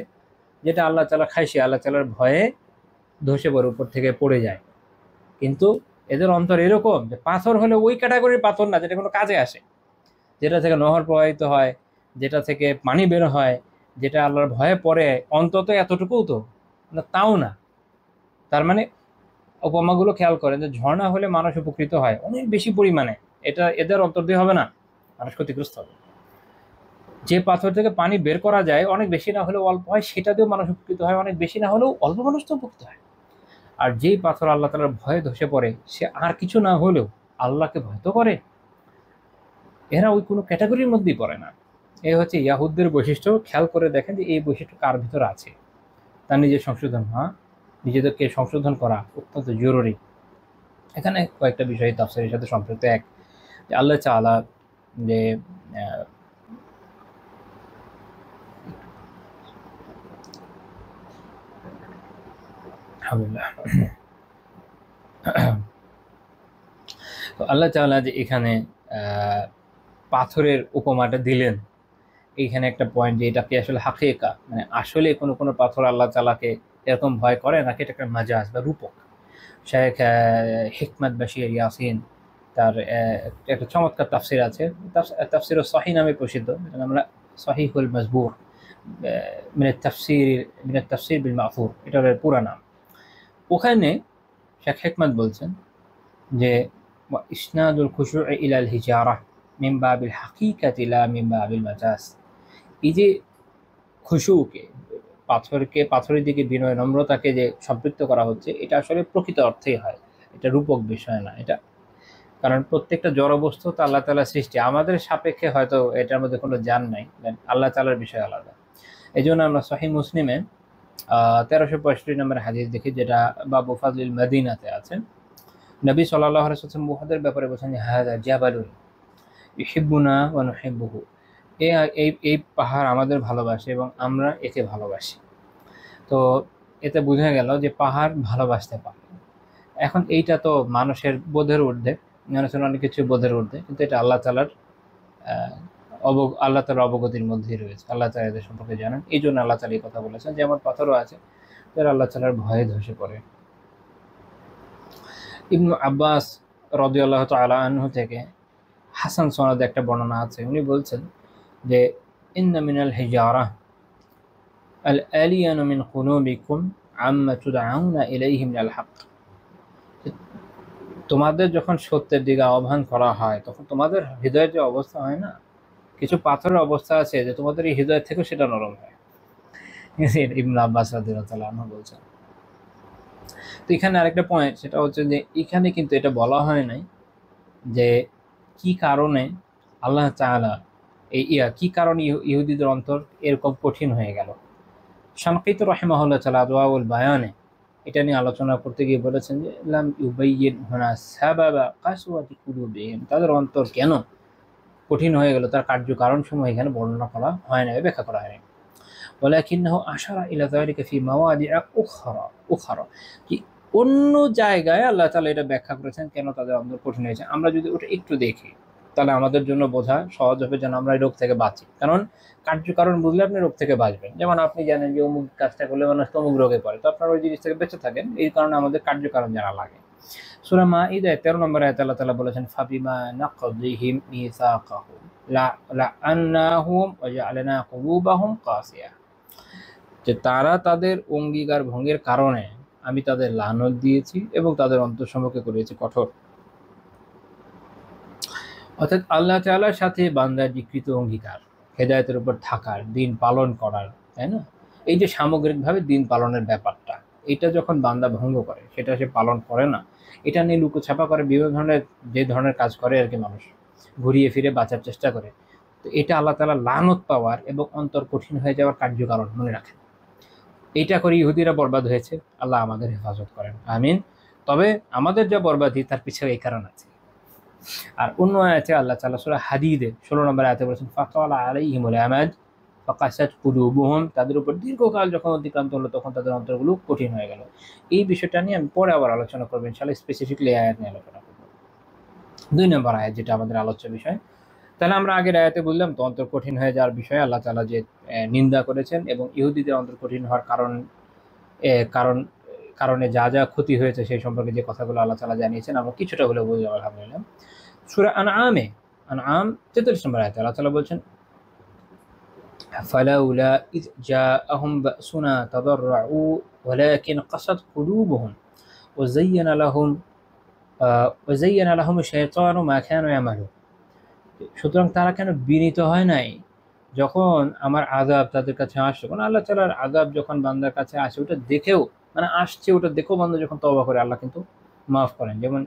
যেটা আল্লাহ তাআলা খাইছে, আল্লাহ তাআলার ভয়ে ধসে পড়ে, উপর থেকে পড়ে যায়। কিন্তু এদের অন্তর এরকম যে পাথর হলে ওই ক্যাটাগরির পাথর না যেটা কোনো কাজে আসে, যেটা থেকে নহর প্রবাহিত হয়, যেটা থেকে পানি বের হয়, যেটা আল্লাহর ভয়ে পড়ে, অন্তত এতটুকুও তো না, তাও না। তার মানে উপমাগুলো খেয়াল করেন যে ঝর্ণা হলে মানুষ উপকৃত হয় অনেক বেশি পরিমাণে, এটা এদের অন্তর দিয়ে হবে না, মানুষ ক্ষতিগ্রস্ত হবে। যে পাথর থেকে পানি বের করা যায়, অনেক বেশি না হলেও অল্প হয়, সেটা দিয়েও মানুষ উপকৃত হয়, অনেক বেশি না হলেও অল্প মানুষ তো উপকৃত হয়। আর যেই পাথর আল্লাহ তাআলার ভয়ে ধসে পড়ে, সে আর কিছু না হলেও আল্লাহকে ভয় তো করে, এরা ওই কোনো ক্যাটাগরির মধ্যেই পড়ে না। এই হচ্ছে ইয়াহুদদের বৈশিষ্ট্য। খেয়াল করে দেখেন যে এই বৈশিষ্ট্য কার ভিতরে আছে। তার নিজের সংশোধন, নিজেদেরকে সংশোধন করা অত্যন্ত জরুরি। এখানে কয়েকটা বিষয় তাফসীরের সাথে সম্পৃক্ত। এক, যে আল্লাহ তাআলা যে আলহামদুলিল্লাহ, তো আল্লাহ তাআলা যে এখানে পাথরের উপমাটা দিলেন, এইখানে একটা পয়েন্ট, যে এটা কি আসলে হাকিকা, মানে আসলে কোনো কোনো পাথর আল্লাহ তাআলাকে এরকম ভয় করে, নাকি এটা একটা মাজাজ বা রূপক। শেখ হিকমত বাশির ইয়াসিন, তার একটা চমৎকার তাফসির আছে, তাফসির সহিহ নামে প্রসিদ্ধ, আমরা সহিহুল মাজবুর, মিনাত তাফসীর বিল মা'থুর, এটার পুরা নাম। ওখানে শেখ হিকমত বলছেন যে ইসনাদুল খুশুউ ইলাল হিজারাহ মিন বাবিল হাকিকাতি লা মিন বাবিল মাজাজ। এই যে খুশুকে, পাথরের দিকে বিনয় নম্রতাকে যে সম্পৃক্ত করা হচ্ছে, এটা আসলে প্রকৃত অর্থেই হয়, এটা রূপক বিষয় না। এটা কারণ প্রত্যেকটা জড় বস্তু তো আল্লাহ তাআলার সৃষ্টি, আমাদের সাপেক্ষে হয়তো এটার মধ্যে কোনো জান নাই, আল্লাহ তাআলার বিষয় আলাদা। এই জন্য আমরা সহিহ মুসলিমে 1365 নম্বর হাদিস দেখি, যেটা বাবু ফাজলিল মদিনাতে আছে। নবী সাল্লাল্লাহু আলাইহি ওয়াসাল্লাম উহুদের ব্যাপারে বলেছেন যে হাযা জাবালুন ইউহিব্বুনা ওয়া নুহিব্বুহু, এই পাহাড় আমাদের ভালোবাসে এবং আমরা একে ভালোবাসি। তো এতে বোঝা গেল যে পাহাড় ভালোবাসতে পারে। এখন এইটা তো মানুষের বোধের ঊর্ধ্বে, মানুষের অনেক কিছু বোধের ঊর্ধ্বে, কিন্তু এটা আল্লাহ তাআলার অবগতির মধ্যেই রয়েছে। আল্লাহ তাআলা এদের সম্পর্কে জানেন, এই জন্য আল্লাহ তাআলা এই কথা বলেছেন। যেমন পাথরও আছে যারা আল্লাহ তাআলার ভয়ে ধসে পড়ে। ইবনু আব্বাস রাদিয়াল্লাহু তাআলা আনহু থেকে হাসান সনদে একটা বর্ণনা আছে, উনি বলছেন যে ইন্না মিনাল হিজারাহ আল আলিয়ানু মিন কুলুবিকুম আম্মা তুদআউনা ইলাইহি মিনাল হক। তোমাদের যখন সত্যের দিকে আহ্বান করা হয়, তখন তোমাদের হৃদয়ের যে অবস্থা হয় না, কিছু পাথরের অবস্থা আছে যে তোমাদের এই হৃদয় থেকে সেটা নরম হয়। ইবনু আব্বাস রাদিয়াল্লাহু তাআলা আনহু বলছেন। তো এখানে আরেকটা পয়েন্ট, সেটা হচ্ছে যে এখানে কিন্তু এটা বলা হয় নাই যে কি কারণে আল্লাহ তাআলা কি কারণে ইহুদিদের অন্তর এরকম কঠিন হয়ে গেল। শানকিতি রাহিমাহুল্লাহ তাআলা আদওয়াউল বায়ানে এটা নিয়ে আলোচনা করতে গিয়ে বলেছেন যে লাম ইউবাইয়িন হুনা সাবাবা কাসওয়াতি কুলুবিহিম, তাদের অন্তর কেন কঠিন হয়ে গেল তার কার্যকারণসমূহ এখানে বর্ণনা করা হয় না, ব্যাখ্যা করা হয়নি। ওয়ালাকিন্নাহু আশারা ইলা যালিকা ফি মাওয়াদিআ উখরা, কি অন্য জায়গায় আল্লাহ তাআলা এটা ব্যাখ্যা করেছেন কেন তাদের অন্তর কঠিন হয়েছে। আমরা যদি ওটা একটু দেখি তাহলে আমাদের জন্য বোঝা সহজ হবে, যেন আমরা এই রোগ থেকে বাঁচি। কারণ কার্যকারণ বুঝলে আপনি রোগ থেকে বাঁচবেন। যেমন আপনি জানেন যে অমুক কাজটা করলে মানুষ তমুক রোগে পড়ে, তো আপনার ওই জিনিস থেকে বেঁচে থাকেন। এই কারণে আমাদের কার্যকারণ জানা লাগে। সূরা মাঈদায় 13 নম্বর আয়াতে আল্লাহ তাআলা বলেছেন ফাবিমা নাকযিহিম মিসাকাহুম লাআন্নাহুম ওয়া জাআলনা কুলুবাহুম কাসিয়া, যে তারা তাদের অঙ্গীকার ভঙ্গের কারণে আমি তাদের লানত দিয়েছি এবং তাদের অন্তরসমূহকে করেছি কঠোর। অর্থাৎ আল্লাহ তাআলার সাথে বান্দার যে অঙ্গীকার, হেদায়েতের উপর থাকার, দিন পালন করার, তাই না, এই যে সামগ্রিকভাবে দিন পালনের ব্যাপারটা, এটা যখন বান্দা ভঙ্গ করে, সেটা সে পালন করে না, এটা নিয়ে লুকোছাপা করে বিভিন্ন ধরনের যে ধরনের কাজ করে আর কি, মানুষ ঘুরিয়ে ফিরে বাঁচার চেষ্টা করে, তো এটা আল্লাহ তাআলা লানত পাওয়ার এবং অন্তর কঠিন হয়ে যাওয়ার কার্যকারণ, মনে রাখেন। এইটা করে ইহুদিরা বরবাদ হয়েছে, আল্লাহ আমাদের হেফাজত করেন, আমিন। তবে আমাদের যা বরবাদি তার পিছনে এই কারণ আছে। আর অন্য আয়াতে আল্লাহ তাআলা সূরা হাদীদে 16 নম্বর আয়াতে বলেছেন ফাতালা আলাইহিমুল আমাদ ফাকাসাত কুলুবুহুম, তাদের উপর দীর্ঘকাল যখন অতিক্রান্ত হলো তখন তাদের অন্তরগুলো কঠিন হয়ে গেল। এই বিষয়টা নিয়ে আমি পরে আবার আলোচনা করব ইনশাআল্লাহ, স্পেসিফিকলি আয়াত নিয়ে আলোচনা করব। 2 নম্বর আয়াত যেটা আমাদের আলোচ্য বিষয়। তাহলে আমরা আগের আয়াতে বললাম তো অন্তর কঠিন হয়ে যাওয়ার বিষয়ে আল্লাহ তাআলা যে নিন্দা করেছেন এবং ইহুদিদের অন্তর কঠিন হওয়ার কারণে যা যা ক্ষতি হয়েছে সেই সম্পর্কে যে কথাগুলো আল্লাহ তাআলা জানিয়েছেন, আমরা কিছুটা হলেও বুঝলাম আলহামদুলিল্লাহ। সূরা আনআম 43 নম্বর আয়াতে আল্লাহ তাআলা বলছেন ফালাউলা ইয জাআহুম বাসুনা তাদাররু ওয়ালাকিন কাসাত কুলুবুহুম ওয়াযায়্যানা লাহুম শাইতানু মা কানু ইয়ামালুন। সুতরাং তারা কেন বিনীত হয় নাই যখন আমার আযাব তাদের কাছে আসে? কারণ আল্লাহ তাআলার আযাব যখন বান্দার কাছে আসে, ওটা দেখেও আসছে, ওটা দেখেও বান্দা যখন তওবা করে আল্লাহ কিন্তু মাফ করেন। যেমন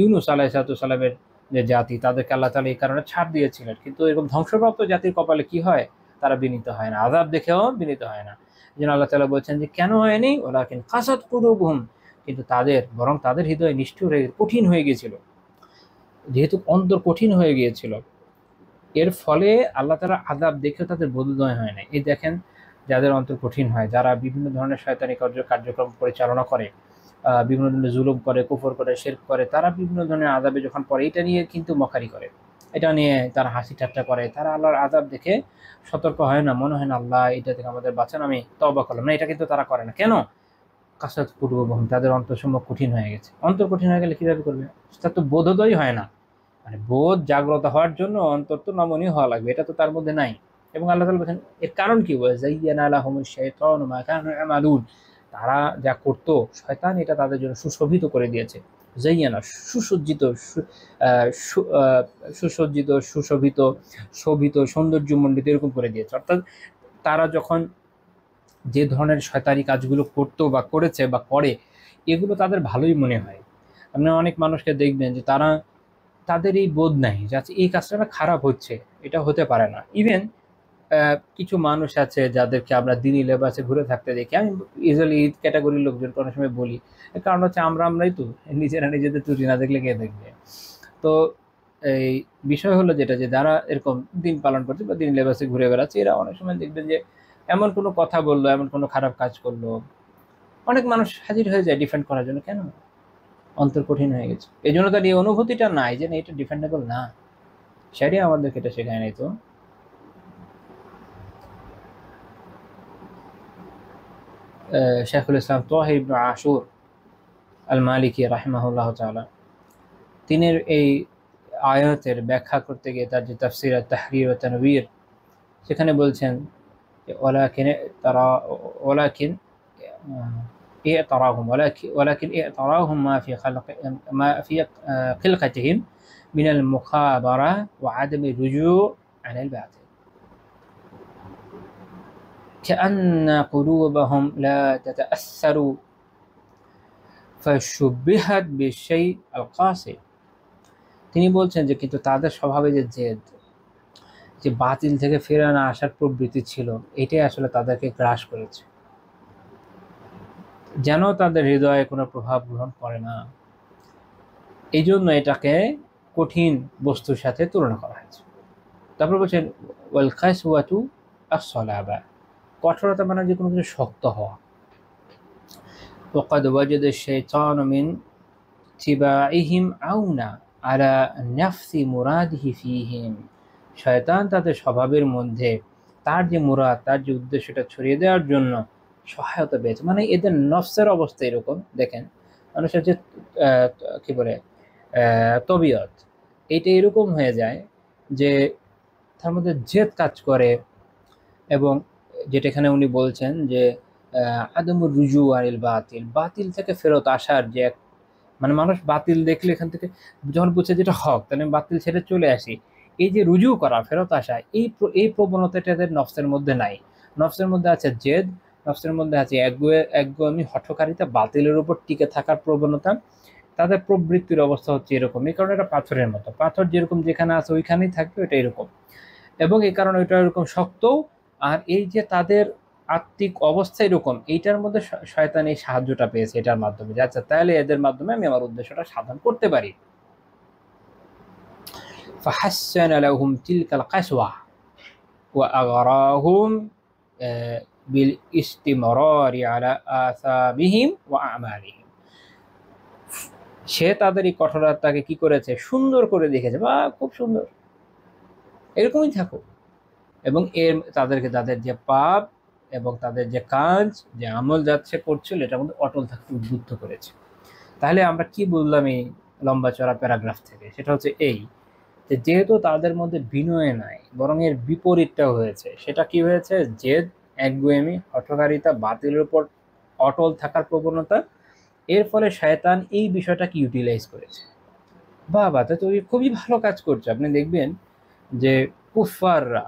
ইউনূস আলাইহিস সালামের যে জাতি, তাদেরকে আল্লাহ তাআলা এই কারণে ছাড় দিয়েছিলেন, কিন্তু এরকম ধ্বংসপ্রাপ্ত জাতির কপালে কি হয়? তারা বিনীত হয় না, আযাব দেখেও বিনীত হয় না। যেন আল্লাহ তাআলা বলছেন যে কেন হয়নি, ওয়ালাকিন কাসাত কুলুবুহুম, কিন্তু বরং তাদের হৃদয় নিষ্ঠুর হয়ে কঠিন হয়ে গিয়েছিল। যেহেতু অন্তর কঠিন হয়ে গিয়েছিল, এর ফলে আল্লাহ তাআলা আযাব দেখেও তাদের বোধোদয় হয় না। এই দেখেন, যাদের অন্তর কঠিন হয়, যারা বিভিন্ন ধরনের শয়তানি কার্যক্রম পরিচালনা করে, বিভিন্ন ধরনের জুলুম করে, কুফর করে, শিরক করে, তারা বিভিন্ন ধরনের আযাবে যখন পড়ে, এটা নিয়ে কিন্তু মকারি করে, এটা নিয়ে তারা হাসি ঠাট্টা করে। তারা আল্লাহর আযাব দেখে সতর্ক হয় না, মনে হয় না আল্লাহ এটা থেকে আমাদের বাঁচান, আমি তওবা করলাম না, এটা কিন্তু তারা করে না। কেন? কাসাত কুলুবুহুম, তাদের অন্তরসমূহ কঠিন হয়ে গেছে। অন্তর কঠিন হয়ে গেলে কিভাবে করবে? তার তো বোধোদয় হয় না। বোধ জাগ্রত হওয়ার জন্য অন্তর তো নমনীয় হওয়া লাগবে, এটা তো তার মধ্যে নাই। এবং আল্লাহ তাআলা বলেন এর কারণ কি, বলে যায়্যানা লাহুমুশ শাইতানু মা কানু ইয়ামালুন, তারা যা করতো শয়তান এটা তাদের জন্য সুশোভিত করে দিয়েছে। যায়্যানা সুসজ্জিত, সুসজ্জিত, সুশোভিত, শোভিত, সৌন্দর্যমণ্ডিত এরকম করে দিয়েছে। অর্থাৎ তারা যখন যে ধরনের শয়তানি কাজগুলো করতো বা করেছে বা করে, এগুলো তাদের ভালোই মনে হয়। আপনি অনেক মানুষকে দেখবেন যে তাদের এই বোধ নাই যে আচ্ছা এই কাজটা না খারাপ হচ্ছে, এটা হতে পারে না। ইভেন কিছু মানুষ আছে যাদেরকে আমরা দিনই লেবাসে ঘুরে থাকতে দেখি, আমি ইউজুয়ালি এই ক্যাটাগরির লোকজনকে অনেক সময় বলি, এর কারণ হচ্ছে আমরাই তো নিজেরা নিজেদের ত্রুটি না দেখলে কে দেখবে। তো এই বিষয় হলো যেটা, যে যারা এরকম দিন পালন করছে বা দিন লেবাসে ঘুরে বেড়াচ্ছে, এরা অনেক সময় দেখবেন যে এমন কোনো কথা বললো, এমন কোনো খারাপ কাজ করলো, অনেক মানুষ হাজির হয়ে যায় ডিফেন্ড করার জন্য। কেন? অন্তর কঠিন হয়ে গেছে, এই জন্য তার এই অনুভূতিটা নাই যে না এটা ডিফেন্ডেবল না। শরিয়া আমাদেরকে এটা শেখায় নাই। তো শেখুল ইসলাম তাহির ইবনে আশুর আল মালিকি রাহিমাহুল্লাহ তাআলা তিনি এই আয়াতের ব্যাখ্যা করতে গিয়ে তার যে তাফসীর আত-তাহরীর ওয়া তানবীর, সেখানে বলছেন যে ওয়ালাকিন ইতারাহুম ওয়ালাকিন ইতারাহুম মা ফি খিলকাতিহিম মিনাল মুখাবারা ওয়া আদামি রুজু আনিল বাতিল كأن قلوبهم لا تتأثر فشبهت بالشيء القاسي। তিনি বলছেন যে কিন্তু তাদের স্বভাবে যে জেদ, যে বাতিল থেকে ফিরে না আসার প্রবৃত্তি ছিল, এটাই আসলে তাদেরকে গ্রাস করেছে, যেন তাদের হৃদয়ে কোনো প্রভাব গ্রহণ করে না। এই জন্য এটাকে কঠিন বস্তুর সাথে তুলনা করা হয়েছে। তারপর বলছেন ওয়াল কাসওয়াতু আস-সালাবা, কঠোরতা মানে যে কোনো কিছু শক্ত হওয়া। ওয়াকাদ ওয়াজাদা আশ-শাইতানু মিন তিবাইহিম আউনা আলা নাফসি মুরাদিহি ফীহিম, শয়তান তাদের স্বভাবের মধ্যে তার যে মুরাদ, তার যে উদ্দেশ্যটা ছড়িয়ে দেওয়ার জন্য সহায়তা পেয়েছে। মানে এদের নফসের অবস্থা এরকম, দেখেন মানুষের যে কি বলে তবিয়ত, এইটা এরকম হয়ে যায় যে তার মধ্যে জেদ কাজ করে। এবং যেটা এখানে উনি বলছেন যে আদমুর রুজু আনিল বাতিল, বাতিল থেকে ফেরত আসার যে এক, মানে মানুষ বাতিল দেখলে এখান থেকে যখন বুঝছে যেটা হক, তাহলে বাতিল ছেড়ে চলে আসি, এই যে রুজু করা, ফেরত আসা, এই প্রবণতাটা এদের নফসের মধ্যে নাই। নফসের মধ্যে আছে জেদ, নফসের মধ্যে আছে একগুয়ামি, হঠকারিতা, বাতিলের উপর টিকে থাকার প্রবণতা। তাদের প্রবৃত্তির অবস্থা হচ্ছে এরকম। এই কারণে এটা পাথরের মতো, পাথর যেরকম যেখানে আছে ওইখানেই থাকবে, এটা এরকম। এবং এই কারণে ওইটা এরকম শক্ত। আর এই যে তাদের আত্মিক অবস্থা এরকম, এইটার মধ্যে শয়তান এই সাহায্যটা পেয়েছে এটার মাধ্যমে, যে আচ্ছা তাহলে এদের মাধ্যমে আমি আমার উদ্দেশ্যটা সাধন করতে পারি। ফাহাসসানা লাহুম তিলকাল কাসওয়া ওয়া আগরাহুম বিল ইস্তিমরারি আলা আসাবিহিম ওয়া আমালিহিম, সে তাদের এই কঠোরতাকে কি করেছে, সুন্দর করে দেখেছে, বা খুব সুন্দর, এরকমই থাকো। এবং তাদেরকে তাদের যে পাপ এবং তাদের যে কাজ, যে আমল যাচ্ছে করছিল, এটার মধ্যে অটল থাকতে উদ্বুদ্ধ করেছে। তাহলে আমরা কি বললাম এই লম্বা চড়া প্যারাগ্রাফ থেকে? সেটা হচ্ছে এই যে যেহেতু তাদের মধ্যে বিনয় নাই, বরং এর বিপরীতটাও হয়েছে। সেটা কি হয়েছে? জেদ, একগুয়েমি, হঠকারিতা, বাতিলের উপর অটল থাকার প্রবণতা। এর ফলে শয়তান এই বিষয়টাকে ইউটিলাইজ করেছে। বাবা, তো খুবই ভালো কাজ করছে। আপনি দেখবেন যে কুফাররা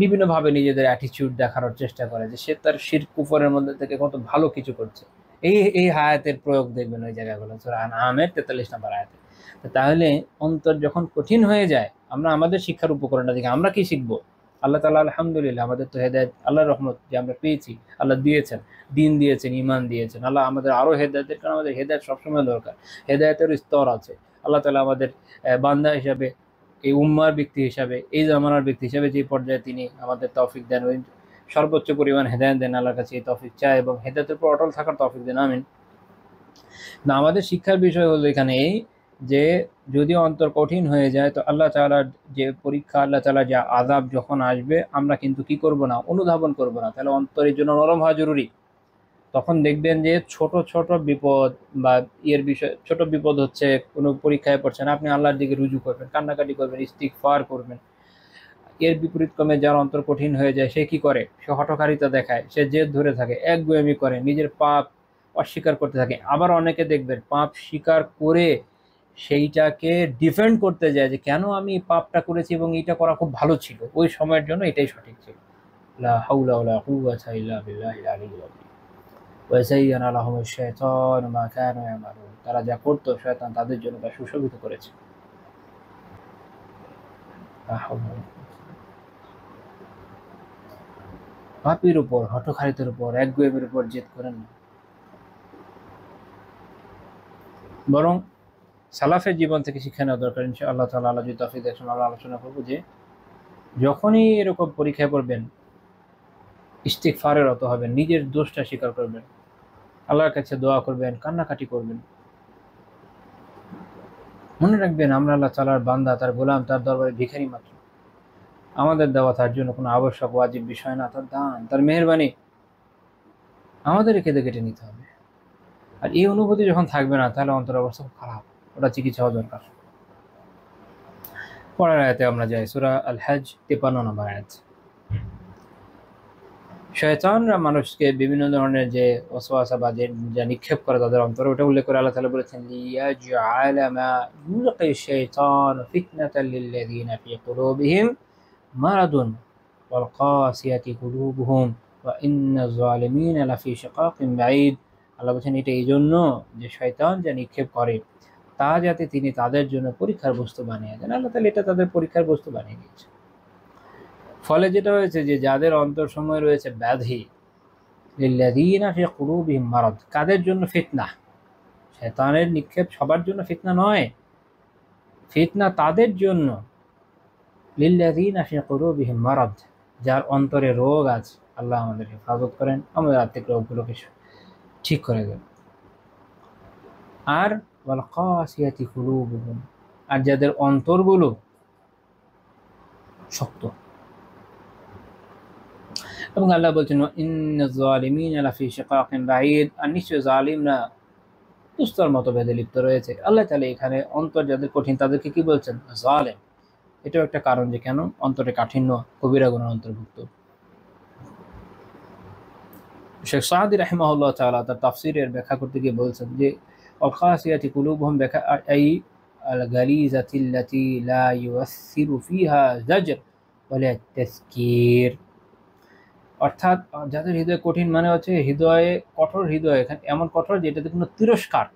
বিভিন্নভাবে নিজেদের অ্যাটিটিউড দেখানোর চেষ্টা করে যে সে তার শিরক কুফরের মধ্যে থেকে কত ভালো কিছু করছে। এই হায়াতের প্রয়োগ দেখবেন ওই জায়গাগুলো, সূরা আনআমের 43 নম্বর আয়াতে। তাহলে অন্তর যখন কঠিন হয়ে যায়, আমরা আমাদের শিক্ষার উপকরণটা দেখি, আমরা কি শিখবো? আল্লাহ তাআলা আলহামদুলিল্লাহ আমাদের তো হেদায়েত, আল্লাহর রহমত যে আমরা পেয়েছি, আল্লাহ দিয়েছেন, দিন দিয়েছেন, ঈমান দিয়েছেন। আল্লাহ আমাদের আরো হেদায়েতের, কারণ আমাদের হেদায়েত সবসময় দরকার, হেদায়েতের স্তর আছে। আল্লাহ তাআলা আমাদের বান্দা হিসাবে, এই উম্মার ব্যক্তি হিসাবে, এই জামানার ব্যক্তি হিসাবে যে পর্যায়ে তিনি আমাদের তৌফিক দেন, ওই সর্বোচ্চ পরিমাণ হেদায়েত দেন, আল্লাহর কাছে এই তৌফিক চাই এবং হেদায়েতের উপর অটল থাকার তৌফিক দেন, আমিন। না, আমাদের শিক্ষার বিষয় হলো এখানে এই যে যদি অন্তর কঠিন হয়ে যায়, তো আল্লাহ তাআলার যে পরীক্ষা, আল্লাহ তাআলার যে আযাব যখন আসবে, আমরা কিন্তু কি করব না, অনুধাবন করব না। তাহলে অন্তরের জন্য নরম হওয়া জরুরি। তখন দেখবেন যে ছোট ছোট বিপদ বা ইয়ের বিষয়, ছোট বিপদ হচ্ছে, কোনো পরীক্ষায় পড়ছেন, আপনি আল্লাহর দিকে রুজু করবেন, কান্নাকাটি করবেন, ইস্তিগফার করবেন। এর বিপরীত ক্রমে যার অন্তর কঠিন হয়ে যায়, সে কি করে? সে হঠকারিতা দেখায়, সে জেদ ধরে থাকে, একগুঁয়েমি করে, নিজের পাপ অস্বীকার করতে থাকে। আবার অনেকে দেখবেন পাপ স্বীকার করে সেইটাকে ডিফেন্ড করতে যায় যে কেন আমি পাপটা করেছি এবং এটা করা খুব ভালো ছিল, ওই সময়ের জন্য এটাই সঠিক ছিল। লা হাওলা ওয়ালা কুওয়াতা ইল্লা বিল্লাহিল আলিয়্যিল আযীম। ওয়াযায়্যানা লাহুমুশ শাইতানু মা কানু ইয়ামালুন। তারা যা করতো শয়তান তাদের জন্য তা সুশোভিত করেছে। লা হাওলা ওয়ালা পাপের উপর, হঠকারিতার উপর, একগুঁয়েমির উপর জেদ করেন না, বরং সালাফের জীবন থেকে শিক্ষা নেওয়া দরকার। ইনশাআল্লাহ তাআলা, আল্লাহ যদি তৌফিক দেন, আমরা আলোচনা করবো যে যখনই এরকম পরীক্ষায় পড়বেন ইস্তিগফারের রত হবেন, নিজের দোষটা স্বীকার করবেন, আল্লাহর কাছে দোয়া করবেন, কান্নাকাটি করবেন। মনে রাখবেন আমরা আল্লাহ তাআলার বান্দা, তার গোলাম, তার দরবারে ভিখারি মাত্র। আমাদের দেওয়া তার জন্য কোনো আবশ্যক ওয়াজিব বিষয় না, তার দান, তার মেহেরবানি আমাদের কেঁদে কেটে নিতে হবে। আর এই অনুভূতি যখন থাকবে না, তাহলে অন্তর অবস্থা খুব খারাপ, ওটা চিকিৎসা হওয়া দরকার। পরের আয়াতে আমরা যাই, সূরা আল হজ 53 নম্বর আয়াত। শয়তানরা মানুষকে বিভিন্ন ধরনের যে ওয়াসওয়াসা বা যা নিক্ষেপ করে তাদের অন্তরে, ওটা উল্লেখ করে আল্লাহ তাআলা বলেছেন, লিয়াজআলা মা ইউলকি শাইতানু ফিতনাতাল লিল্লাযিনা ফি কুলুবিহিম মারাদুন ওয়াল কাসিয়াতি কুলুবুহুম ওয়া ইন্নাজ জালিমিনা লাফি শিকাকিন বাঈদ। আল্লাহ বলেছেন এটা এই জন্য যে শয়তান যা নিক্ষেপ করে তা যাতে তিনি তাদের জন্য পরীক্ষার বস্তু বানিয়ে দেন। আল্লাহ তাআলা এটা তাদের পরীক্ষার বস্তু বানিয়ে দিয়েছে। ফলে যেটা হয়েছে যে যাদের অন্তর সময় রয়েছে ব্যাধি, লিল্লাযিনা ফি কুলুবিহিম মারাদ, কাদের জন্য ফিতনা? শয়তানের নিক্ষেপ সবার জন্য ফিতনা নয়, ফিতনা তাদের জন্য, লিল্লাযিনা ফি কুলুবিহিম মারাদ, যার অন্তরে রোগ আছে। আল্লাহ আমাদের হেফাজত করেন, আমাদের আত্মিক রোগগুলোকে ঠিক করে দেন। আর ওয়াল কাসিয়াতি কুলুবুহুম, আর যাদের অন্তরগুলো শক্ত। এবং আল্লাহ বলছেন ইন্নাজ জালিমিনা লাফি শিকাকিন বাঈদ, আর নিশ্চয় জালিমরা দুস্তর মতভেদে লিপ্ত রয়েছে। আল্লাহ তাআলা এখানে অন্তর যাদের কঠিন তাদেরকে কি বলছেন? জালিম। এটাও একটা কারণ যে কেন অন্তরে কাঠিন্য কবিরা গুনাহ অন্তর্ভুক্ত। শেখ সাদি রাহিমাহুল্লাহ তাআলা তার তাফসীরের ব্যাখ্যা করতে গিয়ে বলছেন যে আল কাসিয়াতি কুলুবুহুম ব্যাখ্যা আই আল গালিজাতিল্লাতি লা ইউআসসিরু ফিহা জাজর ওয়ালা তাযকির, অর্থাৎ যাদের হৃদয় কঠিন মানে হচ্ছে হৃদয়ে কঠোর, হৃদয় এখানে এমন কঠোর যেটাতে কোনো তিরস্কার,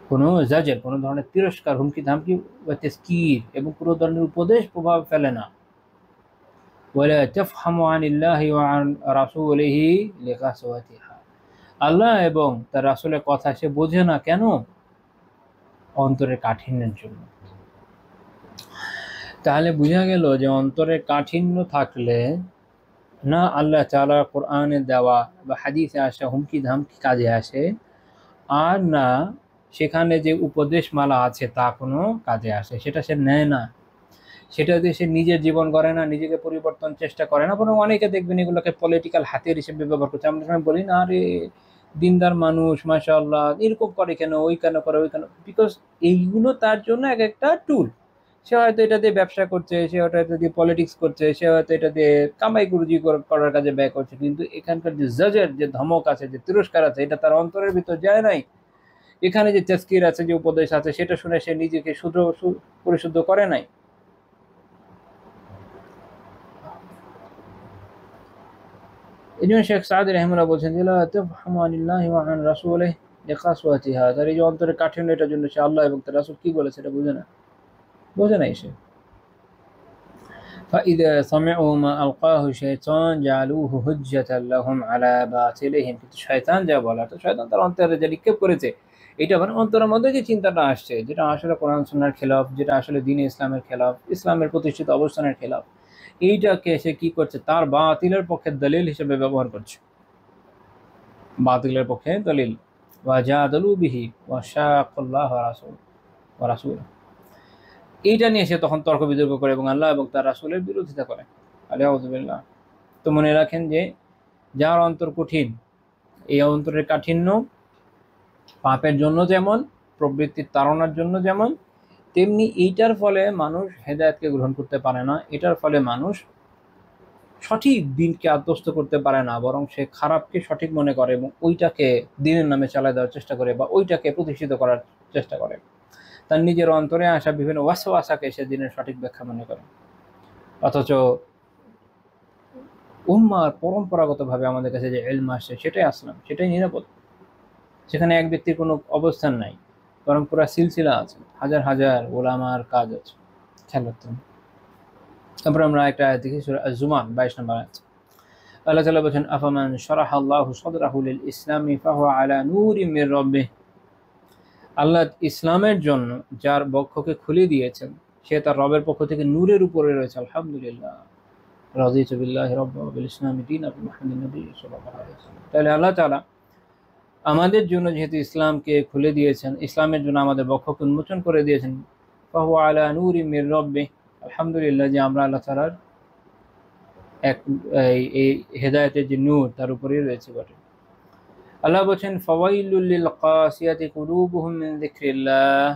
কোনো জাজের, কোনো ধরনের তিরস্কার, হুমকি ধামকি বা তাযকির এবং কোনো ধরনের উপদেশ প্রভাব ফেলে না। ওয়ালা তাফহামু আনিল্লাহি ওয়া আন রাসূলিহি লিকাসওয়াতিহা, আল্লাহ এবং তার রাসূলের কথা সে বোঝে না কেন? অন্তরের কাঠিন্যের জন্য। তাহলে বোঝা গেল যে অন্তরের কাঠিন্য থাকলে না আল্লাহ তাআলার কোরআনে দেওয়া বা হাদিসে আসা হুমকি ধামকি কাজে আসে, আর না সেখানে যে উপদেশ মালা আছে তা কোনো কাজে আসে, সেটা সে নেয় না, সেটা দিয়ে সে নিজের জীবন গড়ে না, নিজেকে পরিবর্তন চেষ্টা করে না, বরং অনেকে দেখবেন এগুলোকে পলিটিক্যাল হাতিয়ার হিসেবে ব্যবহার করছে। আমরা সময় বলি না, আরে দিনদার মানুষ মাশাআল্লাহ এরকম করে কেন, ওই কেন করে, ওই কেন, বিকজ এইগুলো তার জন্য এক একটা টুল। সে হয়তো এটা দিয়ে ব্যবসা করছে, সে হয়তো এটা দিয়ে পলিটিক্স করছে, সে হয়তো এটা দিয়ে কামাই গুরুজি করার কাজে ব্যয় করছে, কিন্তু এখানকার যে জাজের যে ধমক আছে, যে তিরস্কার আছে, এটা তার অন্তরের ভিতর যায় নাই। এখানে যে তাযকির আছে, যে উপদেশ আছে, সেটা শুনে সে নিজেকে পরিশুদ্ধ করে নাই। এই জন্য শেখ সাদি রাহিমাহুল্লাহ বলছেন যে লা তাফহামু আনিল্লাহি ওয়া আন রাসূলিহি লিকাসওয়াতিহা, তার এই যে অন্তরের কাঠিন্য, এটার জন্য সে আল্লাহ এবং তার রাসূল কি বলেছে এটা বোঝে নাই সে। فإذا سمعوا ما ألقاه الشيطان جعلوه حجة لهم على باطلهم, কিন্তু শয়তান যা বলে, তো শয়তান তার অন্তরে যে নিক্ষেপ করেছে, এটা মানে অন্তরের মধ্যে যে চিন্তাটা আসছে, যেটা আসলে কোরআন সুন্নাহর খেলাফ, যেটা আসলে দ্বীনে ইসলামের খেলাফ, ইসলামের প্রতিষ্ঠিত অবস্থানের খেলাফ, এইটাকে সে কি করছে? তার বাতিলের পক্ষে দলিল হিসেবে ব্যবহার করছে, বাতিলের পক্ষে দলিল। ওয়াজাদালু বিহি ওয়া শাক্কাল্লাহ ওয়া রাসূলুহু, এইটা নিয়ে সে তখন তর্ক বিতর্ক করে এবং আল্লাহ এবং তার রাসূলের বিরোধিতা করে। আলিয়াউযুবিল্লাহ। তো মনে রাখেন যে যার অন্তর কঠিন এই অন্তরের কাঠিন্য পাপের জন্য যেমন, প্রবৃত্তির তাড়নার জন্য যেমন, তেমনি এইটার ফলে মানুষ হেদায়েতকে গ্রহণ করতে পারে না। এটার ফলে মানুষ সঠিক দিনকে আত্মস্থ করতে পারে না, বরং সে খারাপকে সঠিক মনে করে এবং ওইটাকে দিনের নামে চালিয়ে দেওয়ার চেষ্টা করে বা ওইটাকে প্রতিষ্ঠিত করার চেষ্টা করে। তার নিজের অন্তরে আসা বিভিন্ন ওয়াসওয়াসাকে সে দিনের সঠিক ব্যাখ্যা মনে করে। অথচ উম্মার পরম্পরাগতভাবে আমাদের কাছে যে ইলম আসছে সেটাই আসলাম, সেটাই নিরাপদ। সেখানে এক ব্যক্তির কোনো অবস্থান নাই, বরং পুরা সিলসিলা আছে, হাজার হাজার ওলামার কাজ আছে। খেয়াল রাখতে হবে। তারপর আমরা একটা আয়াত দেখি, সূরা আজ-জুমার 22 নম্বর আয়াত। আল্লাহ তাআলা বলেন, আফামান শারাহা আল্লাহু সাদরাহু লিল ইসলামি ফাহুয়া আলা নূরিম মির রাব্বিহ। আল্লাহ ইসলামের জন্য যার বক্ষকে খুলে দিয়েছেন, সে তার রবের পক্ষ থেকে নূরের উপরে রয়েছে। আলহামদুলিল্লাহ, রাদিতু বিল্লাহি রাব্বান ওয়া বিল ইসলামি দীনান ওয়া মুহাম্মাদিন নবী সাল্লাল্লাহু আলাইহি ওয়াসাল্লাম। তাহলে আল্লাহ তাআলা আমাদের জন্য যেহেতু ইসলামকে খুলে দিয়েছেন, ইসলামের জন্য আমাদের বক্ষকে উন্মোচন করে দিয়েছেন, ফাহুয়া আলা নূরিম মির রাব্বিহ। আলহামদুলিল্লাহ যে আমরা আল্লাহ তাআলার এক এই হেদায়েতের যে নূর তার উপরেই রয়েছে বটে। আল্লাহ বলছেন, ফাওয়াইলুল লিল কাসিয়াতি কুলুবুহুম মিন যিকরিল্লাহ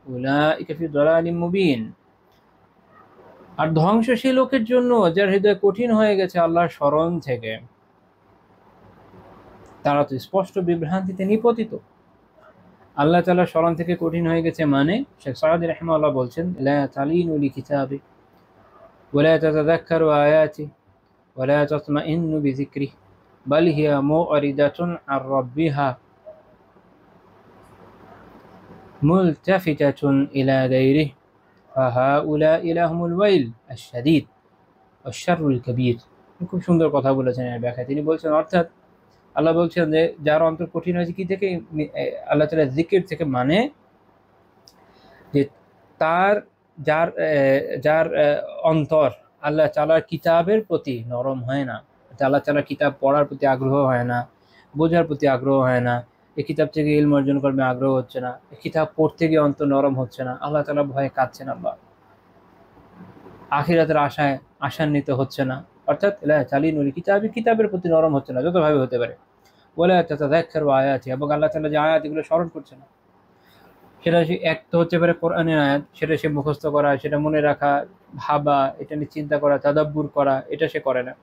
উলাইকা ফি দালালিম মুবিন। আর ধ্বংস সেই লোকের জন্য যার হৃদয় কঠিন হয়ে গেছে আল্লাহর স্মরণ থেকে, তারা তো স্পষ্ট বিভ্রান্তিতে নিপতিত। আল্লাহ তাআলার স্মরণ থেকে কঠিন হয়ে গেছে মানে, শেখ সাঈদী রাহিমাহুল্লাহ বলছেন, লা তালিনু লিকিতাবি ওয়া লা তাতাযাক্কারু আয়াতি ওয়া লা তাতমাইন্নু বিযিকরি বাল হিয়া মু'রিদাতুন আন রাব্বিহা মুলতাফিতাতুন ইলা গায়রিহি ফাহাউলাই লাহুমুল ওয়াইল আশ-শাদীদ ওয়াশ-শাররুল কাবীর। খুব সুন্দর কথা বলেছেন এর ব্যাখ্যায়। তিনি বলছেন, অর্থাৎ আল্লাহ বলছেন যে যার অন্তর কঠিন হয়েছে কি থেকে, আল্লাহ তাআলা জিকির থেকে, মানে যে তার যার যার অন্তর আল্লাহ তাআলার কিতাবের প্রতি নরম হয় না, আল্লাহ তাআলার কিতাব পড়ার প্রতি আগ্রহ হয় না, বোঝার প্রতি আগ্রহ হয় না, এই কিতাব থেকে ইলম অর্জন করবে আগ্রহ হচ্ছে না, এই কিতাব পড়তে গিয়ে অন্তর নরম হচ্ছে না, আল্লাহ তাআলা ভয়ে কাঁদছেন, আল্লাহ আখিরাতের আশায় আশান্বিত হচ্ছে না, অর্থাৎ লা তালিনু লিকিতাবি, কিতাবের প্রতি নরম হচ্ছে না যতভাবে হতে পারে, ওয়ালা তাতাযাক্কারু আয়াতি, এবং আল্লাহ তাআলা যে আয়াত এগুলো স্মরণ করছে না। সেটা এক তো হচ্ছে পারে কোরআনের আয়াত, সেটা সে মুখস্থ করা, সেটা মনে রাখা, ভাবা, এটা নিয়ে চিন্তা করা, তাদাব্বুর করা, এটা সে করে না।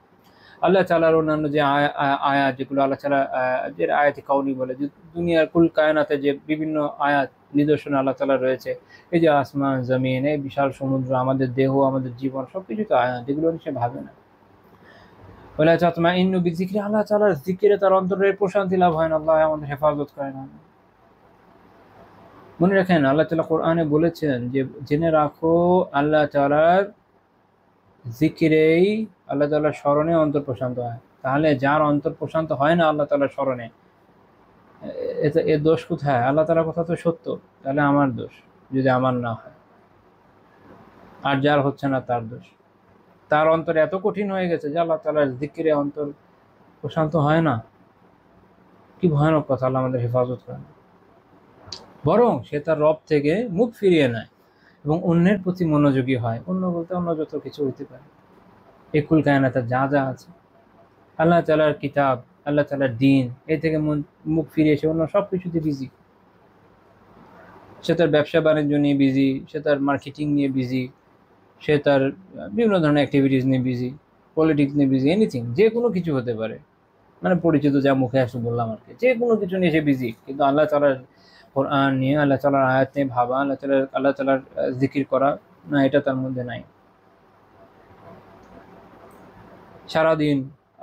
আল্লাহ তাআলার অন্যান্য যে আয়াত, যেগুলো আল্লাহ তাআলা যে আয়াতে কাউনি বলে, যে দুনিয়ার কুল কায়নাতে যে বিভিন্ন আয়াত নিদর্শন আল্লাহ তাআলা রয়েছে, এই যে আসমান জমিন, এই বিশাল সমুদ্র, আমাদের দেহ, আমাদের জীবন, সবকিছু তো আয়াত, যেগুলো সে ভাবে না। ওয়ালা তাতমাইন্নু বিযিকরি, আল্লাহ তাআলার জিকিরে তার অন্তরের প্রশান্তি লাভ হয় না, আল্লাহ আমাদের হেফাজত করে না। মনে রাখেন, আল্লাহ তাআলা কোরআনে বলেছেন যে জেনে রাখো আল্লাহ তাআলার জিকিরেই, আল্লাহ তাআলার স্মরণে অন্তর প্রশান্ত হয়। তাহলে যার অন্তর প্রশান্ত হয় না আল্লাহ তাআলার স্মরণে, এর দোষ কোথায়? আল্লাহ তাআলার কথা তো সত্য, তাহলে আমার দোষ যদি আমার না হয়, আর যার হচ্ছে না তার দোষ। তার অন্তর এত কঠিন হয়ে গেছে যে আল্লাহ তাআলার জিকিরে অন্তর প্রশান্ত হয় না। কি ভয়ানক কথা! আল্লাহ আমাদের হেফাজত করেন। বরং সে তার রব থেকে মুখ ফিরিয়ে নেয় এবং অন্যের প্রতি মনোযোগী হয়। অন্য বলতে অন্য যত কিছু হইতে পারে, একুল কায়নাতে যা যা আছে, আল্লাহ তাআলার কিতাব, আল্লাহ তাআলার দ্বীন, এই থেকে মুখ ফিরিয়ে সে অন্য সব কিছুতে বিজি। সে তার ব্যবসা বাণিজ্য নিয়ে বিজি, সে তার মার্কেটিং নিয়ে বিজি, সে তার বিভিন্ন ধরনের অ্যাক্টিভিটিস নিয়ে বিজি, পলিটিক্স নিয়ে বিজি, এনিথিং, যে কোনো কিছু হতে পারে, মানে পরিচিত যা মুখে আসে বললাম আর কি, যে কোনো কিছু নিয়ে সে বিজি। কিন্তু আল্লাহ তাআলার কোরআন নিয়ে, আল্লাহ তাআলার আয়াত নিয়ে ভাবা, আল্লাহ তাআলার জিকির করা, না, এটা তার মধ্যে নাই। সারাদিন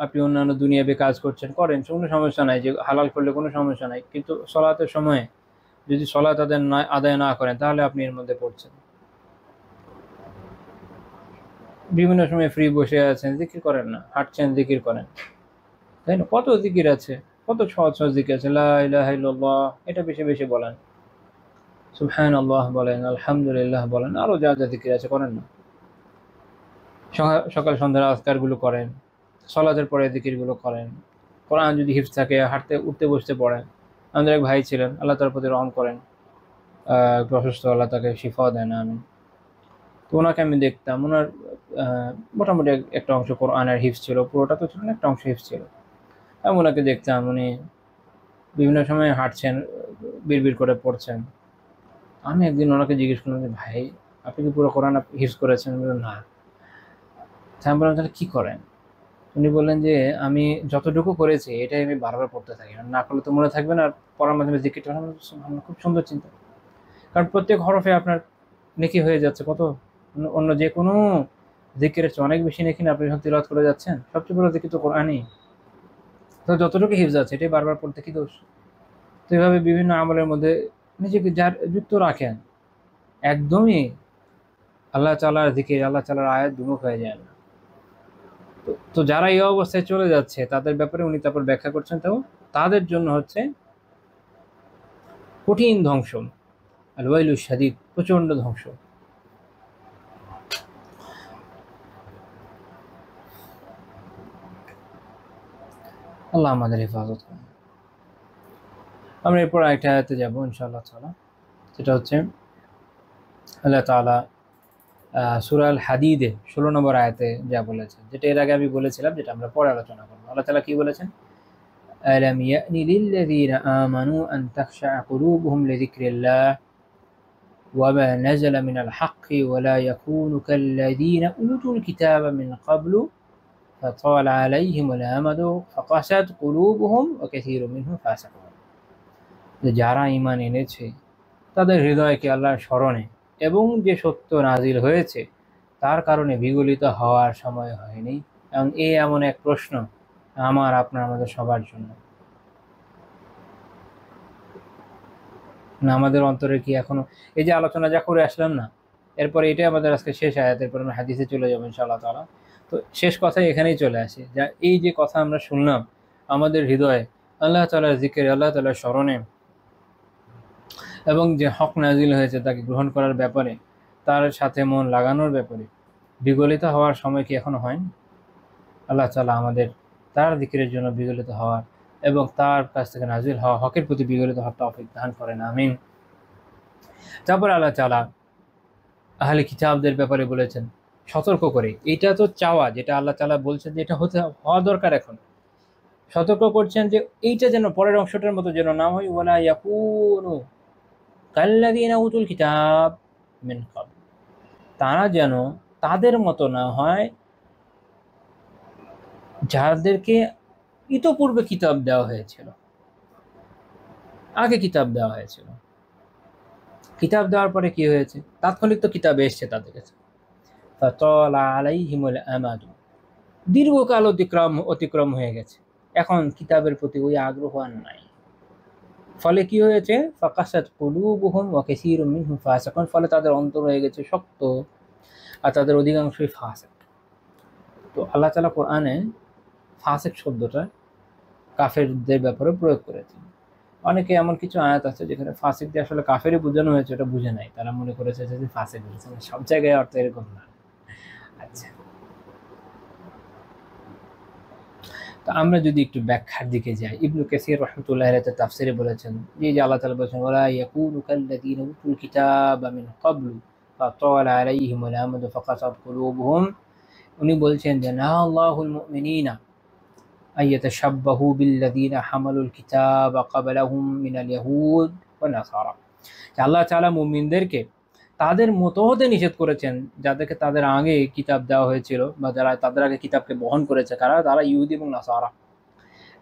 আপনি অন্যান্য দুনিয়াবে কাজ করছেন, করেন, কোনো সমস্যা নাই, যে হালাল করলে কোনো সমস্যা নাই, কিন্তু সলাতের সময় যদি সলাত আদায় না করেন তাহলে আপনি এর মধ্যে পড়ছেন। বিভিন্ন সময় ফ্রি বসে আছেন, জিকির করেন না, হাঁটছেন, জিকির করেন, তাই না? কত জিকির আছে, কত সহজ সহজ জিকির আছে। লা ইলাহা ইল্লাল্লাহ, এটা বেশি বেশি বলেন, সুবহানাল্লাহ বলেন, আলহামদুলিল্লাহ বলেন, আরো যা যা জিকির আছে করেন না। সকাল সন্ধ্যার আজকারগুলো করেন, সলাতের পরে জিকিরগুলো করেন, কোরআন যদি হিফজ থাকে হাঁটতে উঠতে বসতে পড়েন। আমাদের এক ভাই ছিলেন, আল্লাহ তার প্রতি রহম করেন, একটু অসুস্থ, আল্লাহ তাকে শিফা দেন, আমি তো ওনাকে আমি দেখতাম, ওনার মোটামুটি একটা অংশ কোরআনের হিফজ ছিল, পুরোটা তো ছিল না, একটা অংশ হিফজ ছিল। আমি ওনাকে দেখতাম, উনি বিভিন্ন সময় হাঁটছেন, বিড়বিড় করে পড়ছেন। আমি একদিন ওনাকে জিজ্ঞেস করলাম যে ভাই আপনি কি পুরো কোরআন হিফজ করেছেন? আমি বললাম, না। আমি বললাম তাহলে কি করেন? উনি বললেন যে আমি যতটুকু করেছি এটাই আমি বারবার পড়তে থাকি, আর না করলে তো মনে থাকবে না, আর পড়ার মাধ্যমে জিকিরটা খুব সুন্দর চিন্তা। কারণ প্রত্যেক হরফে আপনার নেকি হয়ে যাচ্ছে কত, অন্য যে কোনো জিকিরের চেয়ে অনেক বেশি নেকি না আপনি যখন তিলাওয়াত করে যাচ্ছেন। সবচেয়ে বড় জিকির তো কোরআনই। তো যতটুকু হিফজ আছে এটাই বারবার পড়তে কি দোষ? তো এভাবে বিভিন্ন আমলের মধ্যে নিজেকে যার যুক্ত রাখেন, একদমই আল্লাহ তাআলার জিকির, আল্লাহ তাআলার আয়াত বিমুখ হয়ে যায় না। তো যারা এই অবস্থায় চলে যাচ্ছে তাদের ব্যাপারে উনি তারপর ব্যাখ্যা করছেন, তো তাদের জন্য হচ্ছে কঠিন ধ্বংস, আল ওয়াইলু শাদীদ, প্রচন্ড ধ্বংস। আল্লাহ আমাদের হেফাজত করেন। আমরা এরপর আরেকটা আয়াতে যাবো ইনশাআল্লাহ তাআলা, যেটা হচ্ছে আল্লাহ তাআলা সূরা আল হাদীদে 16 নম্বর আয়াতে যা বলেছেন, যেটা এর আগে আমি বলেছিলাম, যেটা আমরা পরে আলোচনা করবো। আল্লাহ তাআলা কি বলেছেন? আলাম ইয়ানি লিল্লাযীনা আমানু আন তাখশা কুলুবুহুম লিযিকরিল্লাহ ওয়া মা নাযালা মিনাল হাক্কি ওয়া লা ইয়াকুনু কাল্লাযীনা উতুল কিতাবা মিন ক্বাবলু ফাতালা আলাইহিমুল আমাদু ফাকাসাত কুলুবুহুম ওয়া কাসীরুম মিনহুম ফাসিকুন। যারা ঈমান এনেছে তাদের হৃদয়কে আল্লাহর স্মরণে এবং যে সত্য নাজিল হয়েছে তার কারণে বিগলিত হওয়ার সময় হয়নি। এবং এমন এক প্রশ্ন আমার, আপনার, আমাদের সবার জন্য, না আমাদের অন্তরে কি এখনো এই যে আলোচনা যা করে আসলাম না, এরপরে এটাই আমাদের আজকে শেষ আয়াত, এরপর আমরা হাদিসে চলে যাবো ইনশাআল্লাহ তাআলা। তো শেষ কথাই এখানেই চলে আসে, যা এই যে কথা আমরা শুনলাম, আমাদের হৃদয়ে আল্লাহ তাআলার জিকির, আল্লাহ তাআলার স্মরণে এবং যে হক নাজিল হয়েছে তাকে গ্রহণ করার ব্যাপারে, তার সাথে মন লাগানোর ব্যাপারে বিগলিত হওয়ার সময় কি এখনো হয়নি? আল্লাহ তাআলা আমাদের তার জিকিরের জন্য বিগলিত হওয়ার এবং তার কাছ থেকে নাজিল হওয়া হকের প্রতি বিগলিত হওয়ার তৌফিক দান করেন, আমিন। তারপর আল্লাহ তাআলা আহলে কিতাবদের ব্যাপারে বলেছেন সতর্ক করে। এটা তো চাওয়া, যেটা আল্লাহ তাআলা বলছেন যে এটা হওয়া দরকার, এখন সতর্ক করছেন যে এইটা যেন পরের অংশটার মতো যেন না হয়, ওয়ালা ইয়াকুনু কাল্লাযীনা উতুল কিতাব মিন ক্বাবল, তারা যেন তাদের মতো না হয় যাদেরকে ইতোপূর্বে কিতাব দেওয়া হয়েছিল, আগে কিতাব দেওয়া হয়েছিল। কিতাব দেওয়ার পরে কি হয়েছে? তাৎক্ষণিক তো কিতাব এসছে তাদের কাছে, ফাতালা আলাইহিমুল আমাদু, দীর্ঘকাল অতিক্রম হয়ে গেছে, এখন কিতাবের প্রতি ওই আগ্রহ আর নাই। ফলে কি হয়েছে? ফাকাসাত কুলুবুহুম ওয়া কাসীরুম মিনহুম ফাসিকুন, ফলে তাদের অন্তর হয়ে গেছে শক্ত আর তাদের অধিকাংশই ফাসিক। তো আল্লাহ তাআলা কোরআনে ফাসিক শব্দটা কাফেরদের ব্যাপারে প্রয়োগ করেছেন। অনেকে এমন কিছু আয়াত আছে যেখানে ফাসিক দিয়ে আসলে কাফেরই বোঝানো হয়েছে, ওটা বুঝে নাই, তারা মনে করেছে যে ফাসিক বলেছে, সব জায়গায় অর্থ এরকম না। আচ্ছা, তো আমরা যদি একটু ব্যাখ্যার দিকে যাই, ইবনু কাসীর রাহমাতুল্লাহি আলাইহি তাফসীরে বলেছেন যে আল্লাহ তাআলা বলেছেন ওয়ালা ইয়াকুনু কাল্লাযীনা উতুল কিতাবা মিন ক্বাবলু ফাতালা আলাইহিমুল আমাদু ফাকাসাত কুলুবুহুম। উনি বলছেন যে না আল্লাহুল মুমিনিনা আইয়াতাশাব্বাহু বিল্লাযীনা হামালুল কিতাবা ক্বাবলাহুম মিনাল ইয়াহুদ ওয়া নাসারা। আল্লাহ তাআলা মুমিনদেরকে তাদের মতো হতে নিষেধ করেছেন যাদেরকে তাদের আগে কিতাব দেওয়া হয়েছিল, বা যারা তাদের আগে কিতাবকে বহন করেছে, তারা ইহুদি এবং নাসারা।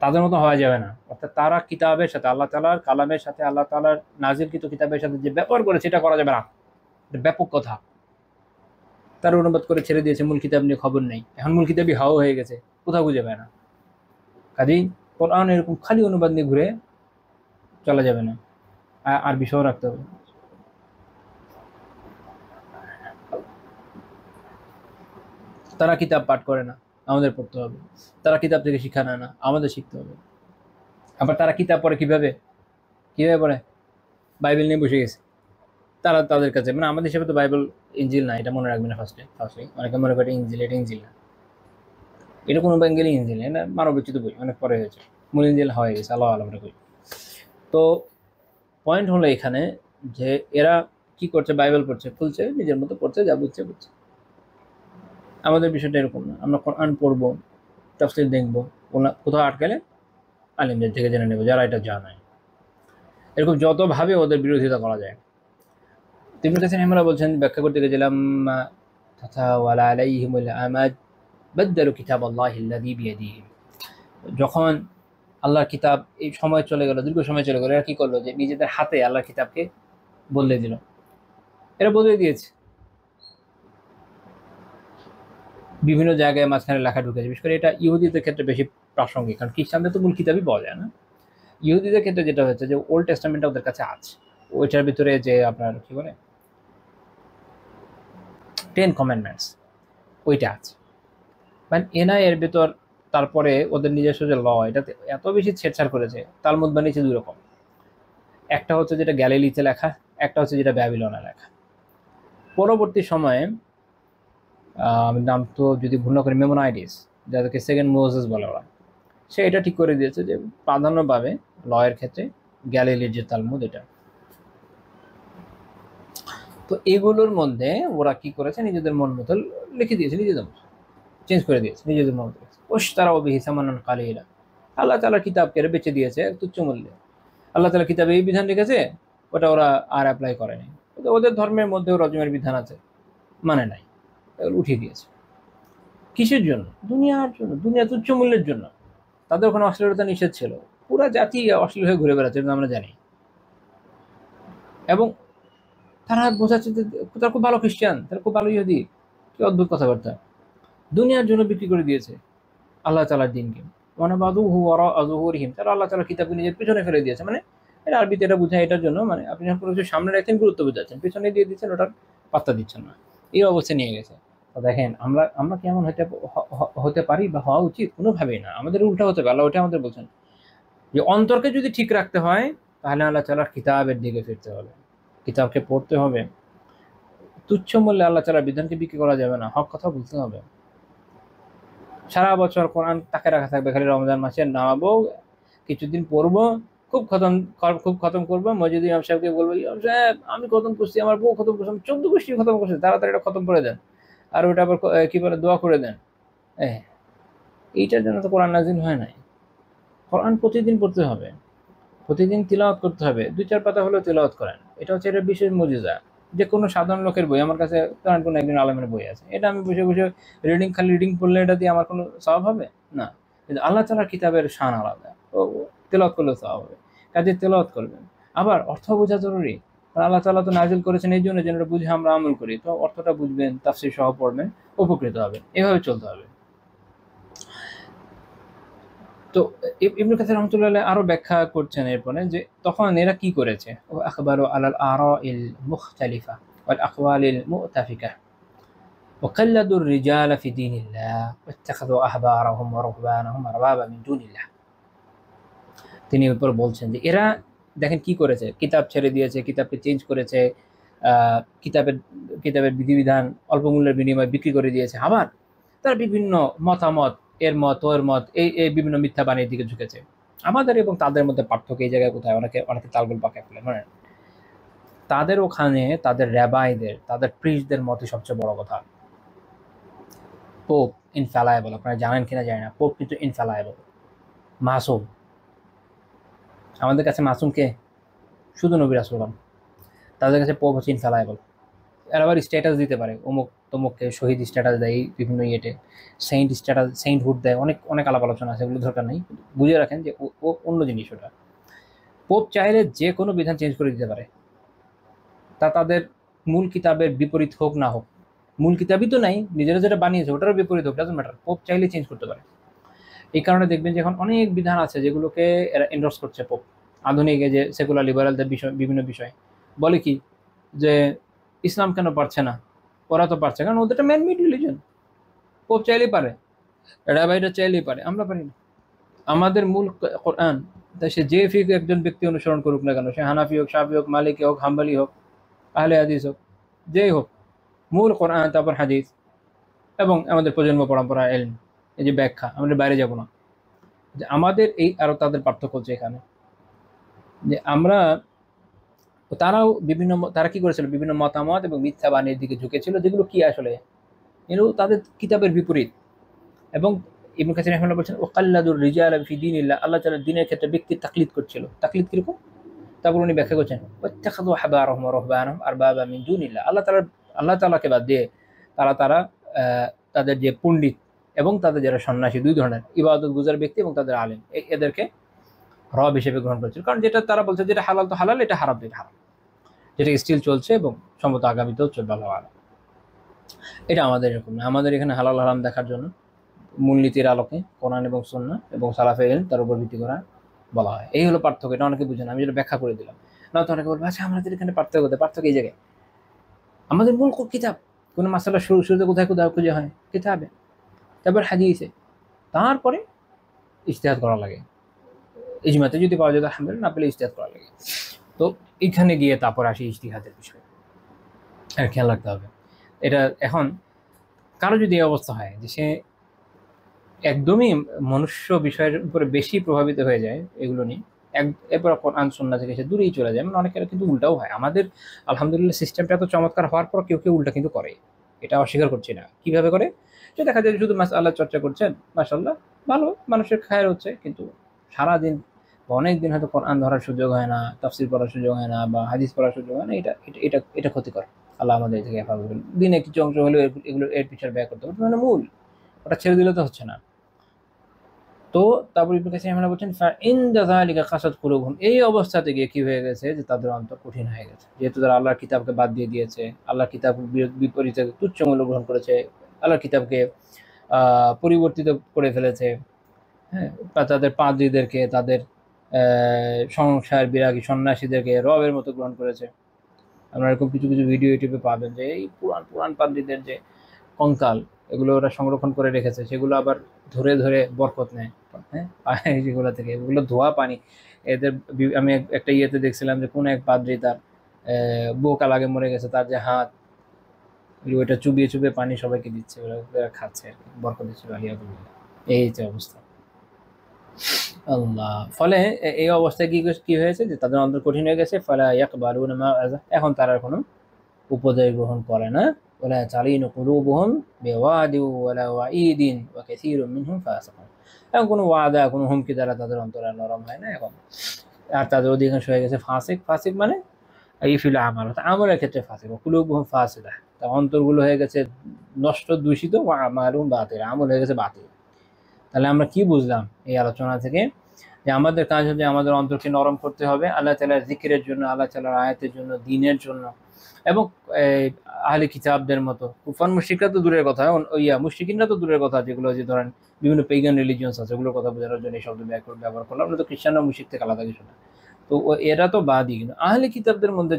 তাদের মতো হওয়া যাবে না, অর্থাৎ তারা কিতাবের সাথে, আল্লাহ তাআলার কালামের সাথে, আল্লাহ তাআলার নাজিলকৃত কিতাবের সাথে যে ব্যবহার করেছে এটা করা যাবে না, এটা ব্যাপক কথা। তার অনুবাদ করে ছেড়ে দিয়েছে, মূল কিতাব নিয়ে খবর নেই, এখন মূল কিতাবই হাও হয়ে গেছে, কোথাও খুঁজে পায় না। কাজেই কোরআন এরকম খালি অনুবাদ নিয়ে ঘুরে চলা যাবে না, আর বিষয় রাখতে হবে। তারা কিতাব পাঠ করে না, আমাদের পড়তে হবে। তারা কিতাব থেকে শিক্ষা নেয় না, আমাদের শিখতে হবে। আবার তারা কিতাব পড়ে কিভাবে পড়ে? বাইবেল নিয়ে বসে গেছে তারা তাদের কাছে, মানে আমাদের হিসেবে তো বাইবেল ইনজিল না, এটা মনে রাখবেন না। ফার্স্টে অনেকে মনে করে ইনজিল, এটা ইনজিল না, এটা কোনো বেঙ্গলি ইনজিল, এটা মানবরচিত বই, অনেক পরে হয়েছে, মূল ইনজিল হয়ে গেছে, আল্লাহ আল্লাহ বই। তো পয়েন্ট হলো এখানে যে এরা কি করছে, বাইবেল পড়ছে, খুলছে, নিজের মতো পড়ছে, যা বুঝছে বুঝছে। আমাদের বিষয়টা এরকম না, আমরা কোরআন পড়বো, তাফসীর দেখবো, কোথাও আটকালে আলিমদের থেকে জেনে নেব যারা এটা জানে। এরকম যতভাবে ওদের বিরোধিতা করা যায়। ইবনে কাসির রাহিমাহুল্লাহ বলছেন, ব্যাখ্যা করতে গেছিলাম, তাতাওয়ালা আলাইহিমুল আমাদ বাদদালু কিতাবাল্লাহিল্লাযী বিয়াদিহি। যখন আল্লাহর কিতাব এই সময় চলে গেল, দীর্ঘ সময় চলে গেল, এরা কি করলো যে নিজেদের হাতে আল্লাহর কিতাবকে বদলে দিল। এরা বদলে দিয়েছে, বিভিন্ন জায়গায় মাঝখানে লেখা ঢুকেছে। বিশেষ করে এটা ইহুদিদের ক্ষেত্রে বেশি প্রাসঙ্গিক, কারণ খ্রিস্টানদের তো মূল কিতাবই পাওয়া যায় না। ইহুদিদের ক্ষেত্রে যেটা হচ্ছে যে ওল্ড টেস্টামেন্টটা ওদের কাছে আছে, ওইটার ভিতরে যে আপনার কি বলে 10 কমান্ডমেন্টস ওইটা আছে, মানে এনআই এর ভিতর। তারপরে ওদের নিজস্ব যে ল, এটাতে এত বেশি ছেড়ছাড় করেছে। তালমুদ বানিয়েছে দুই রকম, একটা হচ্ছে যেটা গ্যালিলিতে লেখা, একটা হচ্ছে যেটা ব্যাবিলনে লেখা। পরবর্তী সময়ে আমি নাম তো যদি ভুল না করি, মেমোনাইডিস, যাদেরকে সেকেন্ড মোজেস বলে ওরা, সে এটা ঠিক করে দিয়েছে যে প্রাধান্য পাবে লয়ের ক্ষেত্রে গ্যালিলির যে তালমুদ এটা। তো এগুলোর মধ্যে ওরা কি করেছে, নিজেদের মন মতো লিখে দিয়েছে, নিজেদের মতো চেঞ্জ করে দিয়েছে, নিজেদের মতো। ওশতারাউ বিহি সামানান কালিলা, আল্লাহ তাআলার কিতাবকে বেচে দিয়েছে তুচ্ছ মূল্যে। আল্লাহ তাআলা কিতাবে এই বিধান রেখেছে, ওটা ওরা আর অ্যাপ্লাই করেনি। ওদের ধর্মের মধ্যেও রজমের বিধান আছে, মানে নাই, উঠিয়ে দিয়েছে। কিসের জন্য? দুনিয়ার জন্য, দুনিয়া তুচ্ছ মূল্যের জন্য। তাদের ওখানে অশ্লীলতা নিষেধ ছিল, পুরা জাতি অশ্লীল হয়ে ঘুরে বেড়াচ্ছে, আমরা জানি। এবং তারা বোঝাচ্ছে যে তারা খুব ভালো খ্রিস্টান, তারা খুব ভালো ইহুদি। কি অদ্ভুত কথাবার্তা! দুনিয়ার জন্য বিক্রি করে দিয়েছে আল্লাহ তাআলার দিনকে। ওয়ানাবাযুহু ওয়ারাআ যুহুরিহিম, তারা আল্লাহ তাআলার কিতাবকে নিজের পিছনে ফেলে দিয়েছে। মানে এটা আরবিতে এটা বোঝায় এটার জন্য, মানে আপনি যখন কোনো কিছু সামনে রাখছেন গুরুত্ব বোঝাচ্ছেন, পিছনে দিয়ে দিচ্ছেন, ওটার পাত্তা দিচ্ছেন না, এই অবস্থা নিয়ে গেছে। তো দেখেন আমরা কেমন হতে পারি বা হওয়া উচিত? কোনোভাবেই না, আমাদের উল্টা হতে পারে। আল্লাহ ওটা আমাদের বলছেন যে অন্তরকে যদি ঠিক রাখতে হয়, তাহলে আল্লাহ তাআলার কিতাবের দিকে ফিরতে হবে, কিতাবকে পড়তে হবে। তুচ্ছ মূল্যে আল্লাহ তাআলার বিধানকে বিক্রি করা যাবে না, হক কথা বলতে হবে। সারা বছর কোরআন তাকে রাখা থাকবে, খালি রমজান মাসে নামাবো, কিছুদিন পড়বো, খুব খতম করবো। মসজিদ ইমাম সাহেবকে বলবো, ইমাম সাহেব আমি খতম করছি, আমার বউ খতম করছে, আমি 14 গোষ্ঠী খতম করছি, তাড়াতাড়ি এটা খতম করে দেন, আর ওটা আবার কি বলে দোয়া করে দেন। এইটার জন্য তো কোরআন নাজিল হয় নাই। কোরআন প্রতিদিন পড়তে হবে, প্রতিদিন তিলাওয়াত করতে হবে, 2-4 পাতা হলেও তিলাওয়াত করেন। এটা হচ্ছে এটা বিশেষ মুজিজা। যে কোনো সাধারণ লোকের বই, আমার কাছে কারণ কোনো একজন আলেমের বই আছে, এটা আমি বসে বসে খালি রিডিং পড়লে এটা দিয়ে আমার কোনো সওয়াব হবে না। কিন্তু আল্লাহ তাআলার কিতাবের শান আলাদা, ও তেলাওয়াত করলে সওয়াব হবে, কাজে তেলাওয়াত করবেন। আবার অর্থ বোঝা জরুরি, কারণ আল্লাহ তাআলা তো নাজিল করেছেন এই জন্য যেন এটা বুঝে আমরা আমল করি। তো অর্থটা বুঝবেন, তাফসীর সহ পড়বেন, উপকৃত হবেন, এভাবে চলতে হবে। তো ইবনে কাসির রাহমাতুল্লাহ আলাইহি আরো ব্যাখ্যা করছেন এরপরে যে তখন এরা কি করেছে, ও আখবারু আলাল আরাইল মুখতালিফা ওয়াল আকওয়ালিল মুতাফিকা ওয়া কাল্লাদুর রিজালা ফি দীনিল্লাহ ওয়াত্তাখাযু আহবারাহুম ওয়া রুহবানাহুম আরবাবা মিন দুনিল্লাহ। তিনি এরপর বলছেন যে এরা দেখেন কি করেছে, কিতাব ছেড়ে দিয়েছে, কিতাবকে চেঞ্জ করেছে, কিতাবের বিধিবিধান অল্প মূল্যের বিনিময়ে বিক্রি করে দিয়েছে। আবার তারা বিভিন্ন মতামত, এর মত ওর মত, এই বিভিন্ন মিথ্যা বাণীর দিকে ঝুঁকেছে। আমাদের এবং তাদের মধ্যে পার্থক্য এই জায়গায় কোথায়? অনেকে তালগোল পাকায় ফেলে, মানে তাদের ওখানে তাদের র্যাবাইদের, তাদের প্রিস্টদের মতে সবচেয়ে বড় কথা, পোপ ইনফ্যালায়েবল। আপনারা জানেন কিনা জানি না, পোপ কিন্তু ইনফ্যালায়েবল, মাসুম। আমাদের কাছে মাসুম কে? শুধু নবী রাসূলগণ। তাদের কাছে পোপ হচ্ছে ইনফ্যালায়েবল। এরা আবার স্ট্যাটাস দিতে পারে, অমুক তমুককে শহীদ স্ট্যাটাস দেয়, বিভিন্ন ইয়েতে সেন্ট স্ট্যাটাস, সেন্টহুড দেয়, অনেক আলাপ আলোচনা আছে, এগুলো দরকার নেই। বুঝে রাখেন যে ও অন্য জিনিস। ওটা পোপ চাইলে যে কোনো বিধান চেঞ্জ করে দিতে পারে, তা তাদের মূল কিতাবের বিপরীত হোক না হোক। মূল কিতাবই তো নাই, নিজেরা যেটা বানিয়েছে ওটারও বিপরীত হোক, ডাজন্ট ম্যাটার, পোপ চাইলে চেঞ্জ করতে পারে। এই কারণে দেখবেন যে এখন অনেক বিধান আছে যেগুলোকে এরা এন্ডোর্স করছে পোপ। আধুনিক যে সেকুলার লিবারালদের বিভিন্ন বিষয় বলে কি যে ইসলাম কেন পারছে না? ওরা তো পারছে, কারণ ওদেরটা ম্যান মেড রিলিজন। পোপ চাইলেই পারে, রাবাইরা চাইলেই পারে, আমরা পারি না। আমাদের মূল কোরআন, তাই সে যে ফিক একজন ব্যক্তি অনুসরণ করুক না কেন, সে হানাফি হোক, শাফি হোক, মালিকি হোক, হাম্বলি হোক, আহলে হাদিস হোক, যেই হোক, মূল কোরআন, তারপর হাদিস এবং আমাদের প্রজন্ম পরম্পরা এলম, এই যে ব্যাখ্যা, আমাদের বাইরে যাব না। যে আমাদের এই আরো তাদের পার্থক্য হচ্ছে এখানে যে তারা কি করেছিল, বিভিন্ন মতামত এবং মিথ্যা বাণীর দিকে ঝুঁকেছিল, যেগুলো কি আসলে এগুলো তাদের কিতাবের বিপরীত। এবং ইবনে কাসির রাহিমাহুল্লাহ বলছেন ওয়াকাল্লাদুর রিজাল ফি দীনিল্লাহ, আল্লাহ তাআলার দ্বীনের ক্ষেত্রে ব্যক্তির তাকলিদ করছিল। তাকলিদ কিরকম? তারপর উনি ব্যাখ্যা করছেন ওয়াত্তাখাযু আহবারহুম ওয়া রুহবানাহুম আরবাবা মিন দুনিল্লাহ, আল্লাহ তাআলাকে বাদ দিয়ে তারা তাদের যে পণ্ডিত এবং তাদের যারা সন্ন্যাসী, দুই ধরনের ইবাদত গুজার ব্যক্তি এবং তাদের আলেম, এদেরকে রব হিসেবে গ্রহণ করেছিল। কারণ যেটা তারা বলছে যেটা হালাল তো হালাল, এটা হারাম তো এটা হারাম, যেটা স্টিল চলছে এবং সম্ভবত আগামীতেও চলবে আল্লাহু আ'লাম। এটা আমাদের এরকম না, আমাদের এখানে হালাল হারাম দেখার জন্য মূলনীতির আলোকে কোরআন এবং সুন্নাহ এবং সালাফে ইলম তার উপর ভিত্তি করা বলা হয়। এই হলো পার্থক্য। এটা অনেকে বুঝে না, আমি যেটা ব্যাখ্যা করে দিলাম। না তো অনেকে বলবে আচ্ছা আমাদের এখানে পার্থক্য এই জায়গায়, আমাদের মূল কিতাব, কোনো মাসালা শুরুতে কোথায় খুঁজে হয় কিতাবে, তারপর হাদিসে, তারপরে ইজতিহাদ করা লাগে। ইজমাতে যদি পাওয়া যায় আলহামদুলিল্লাহ, না পেলে ইজতিহাদ করা লাগে। তো এখানে গিয়ে তারপর আসি ইজতিহাদের বিষয়, আর খেয়াল রাখতে হবে এটা। এখন কারো যদি এই অবস্থা হয় যে সে একদমই মনুষ্য বিষয়ের উপরে বেশি প্রভাবিত হয়ে যায় এগুলো নিয়ে, এরপর কোরআন সুন্নাহ থেকে সে দূরেই চলে যায়, মানে অনেকের কিন্তু উল্টাও হয়। আমাদের আলহামদুলিল্লাহ সিস্টেমটা এত চমৎকার হওয়ার পর কেউ উল্টা কিন্তু করে, এটা অস্বীকার করছি না। কিভাবে করে? যে দেখা যায় শুধু মাসআলা চর্চা করছেন, মাশাআল্লাহ ভালো, মানুষের খায়ের হচ্ছে, কিন্তু সারাদিন বা অনেক দিন হয়তো কোরআন ধরার সুযোগ হয় না, তাফসির পড়ার সুযোগ হয় না, বা হাদিস পড়ার সুযোগ হয় না। এটা ক্ষতিকর। আল্লাহ আমাদের থেকে হেফাজত করুন। দিনে কিছু অংশ হলেও এগুলো এর পিছনে ব্যয় করতে হবে, মানে মূল ওটা ছেড়ে দিলে তো হচ্ছে না। তো তারপর ইবনে কাসির রাহিমাহুল্লাহ বলছেন ফাইনদা যালিকা কাসাত কুলুবহুম, এই অবস্থাতে গিয়ে কি হয়ে গেছে যে তাদের অন্তর কঠিন হয়ে গেছে, যেহেতু তারা আল্লাহর কিতাবকে বাদ দিয়ে দিয়েছে, আল্লাহর কিতাব বিপরীতে তুচ্ছ মূল্য গ্রহণ করেছে, আল্লাহর কিতাবকে পরিবর্তিত করে ফেলেছে। হ্যাঁ, বা তাদের পাদ্রীদেরকে, তাদের সংসার বিরাগী সন্ন্যাসীদেরকে রবের মতো গ্রহণ করেছে। আপনারা এরকম কিছু ভিডিও ইউটিউবে পাবেন যে এই পুরান পাদ্রীদের যে কঙ্কাল, এগুলো ওরা সংরক্ষণ করে রেখেছে, সেগুলো আবার ধরে বরকত নেয়, হ্যাঁ যেগুলো থেকে, এগুলো ধোয়া পানি এদের। আমি একটা ইয়েতে দেখছিলাম যে কোন এক পাদ্রী তার বউ কাল আগে মরে গেছে, তার যে হাত, ওইটা চুবিয়ে পানি সবাইকে দিচ্ছে, ওরা খাচ্ছে আর কি, বরকত দিচ্ছে। এই যে অবস্থা আল্লাহ, ফলে এই অবস্থায় কি হয়েছে যে তাদের অন্তর কঠিন হয়ে গেছে। ফালা ইয়াকবালুনা মা আযা, এখন তারা কোনো উপদেশ গ্রহণ করে না। ওয়ালা তালিনু কুলুবুহুম বিওয়াদি ওয়ালা ওয়াঈদিন ওয়া কাসীরুম মিনহুম ফাসিকুন, এখন কোনো ওয়াদা, কোনো হুমকি দ্বারা তাদের অন্তর নরম হয় না এখন। আর তাদের অধিকাংশ হয়ে গেছে ফাসিক মানে ইফিল আমাল, আমলের ক্ষেত্রে ফাসিক। কুলুবুহুম ফাসিদা, তার অন্তরগুলো হয়ে গেছে নষ্ট, দূষিত। ওয়া আমালুহুম বাতিল, আমল হয়ে গেছে বাতিল। তাহলে আমরা কি বুঝলাম এই আলোচনা থেকে? যে আমাদের কাজ হচ্ছে আমাদের অন্তরকে নরম করতে হবে আল্লাহ তাআলার জিকিরের জন্য, আল্লাহ তাআলার আয়াতের জন্য, দ্বীনের জন্য। এবং আহলে কিতাবদের মতো কুফার মুশরিকরা তো দূরের কথা, মুশরিকিনরা তো দূরের কথা, যেগুলো যে ধরেন বিভিন্ন পেগান রিলিজিয়ন্স আছে, ওগুলোর কথা বোঝানোর জন্য এই শব্দ ব্যবহার করলাম। আমরা তো খ্রিস্টানরা মুশরিক থেকে আলাদা কিছু না। তো এরা তো বাদই, কিন্তু আহলে কিতাবদের মধ্যে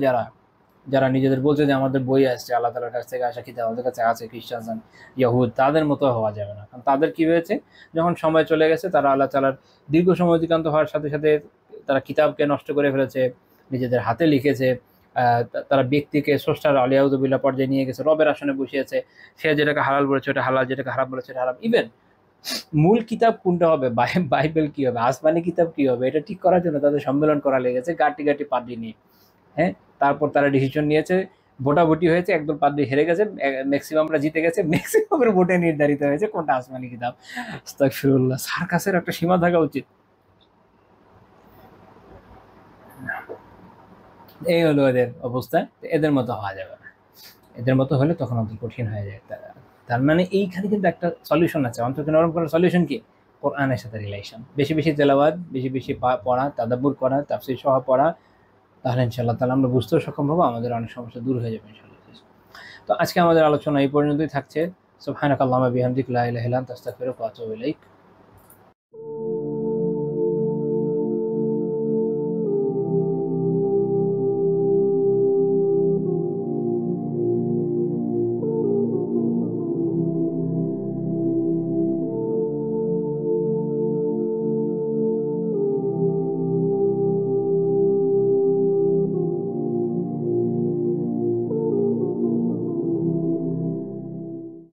যারা নিজেদের বলছে যে আমাদের বই আসছে, আল্লাহ তাআলার কাছ থেকে আসা কিতাব আমাদের কাছে আছে, খ্রিস্টান ইয়াহুদ, তাদের মতো হওয়া যাবে না। কারণ তাদের কি হয়েছে, যখন সময় চলে গেছে, তারা আল্লাহ তাআলার দীর্ঘ সময় অতিক্রান্ত হওয়ার সাথে সাথে তারা কিতাবকে নষ্ট করে ফেলেছে, নিজেদের হাতে লিখেছে। তারা ব্যক্তিকে স্রষ্টার আলিয়াউযুবিল্লাহ পর্যায়ে নিয়ে গেছে, রবের আসনে বসিয়েছে। সে যেটাকে হালাল বলেছে ওটা হালাল, যেটাকে হারাম বলেছে এটা হারাম। ইভেন মূল কিতাব কোনটা হবে, বাইবেল কি হবে, আসমানি কিতাব কি হবে, এটা ঠিক করার জন্য তাদের সম্মেলন করা লেগেছে গাটি পাদ্রী নিয়ে। হ্যাঁ, তারপর তারা ডিসিশন নিয়েছে, ভোটাভুটি হয়েছে, একদল পাদ্রী হেরে গেছে, ম্যাক্সিমামরা জিতে গেছে, ম্যাক্সিমামের ভোটে নির্ধারিত হয়েছে কোনটা আসমানি কিতাব। আস্তাগফিরুল্লাহ, সার্কাসের একটা সীমা থাকা উচিত। এই হলো এদের অবস্থা। এদের মতো হওয়া যাবে না, এদের মতো হলে তখন অন্তর কঠিন হয়ে যায়। তার মানে এইখানে কিন্তু একটা সলিউশন আছে। অন্তরকে নরম করার সলিউশন কি? কোরআনের সাথে রিলেশন, বেশি তেলাওয়াত, বেশি পড়া, তাদাব্বুর করা, তাফসীর সহ পড়া, তাহলে ইনশাআল্লাহ তাআলা আমরা বুঝতেও সক্ষম হবো, আমাদের অনেক সমস্যা দূর হয়ে যাবে ইনশাআল্লাহ। তো আজকে আমাদের আলোচনা এই পর্যন্তই থাকছে। সুবহানাকাল্লাহুম্মা বিহামদিকা লা ইলাহা ইল্লা আনতা আস্তাগফিরুকা ওয়া আতুবু ইলাইক।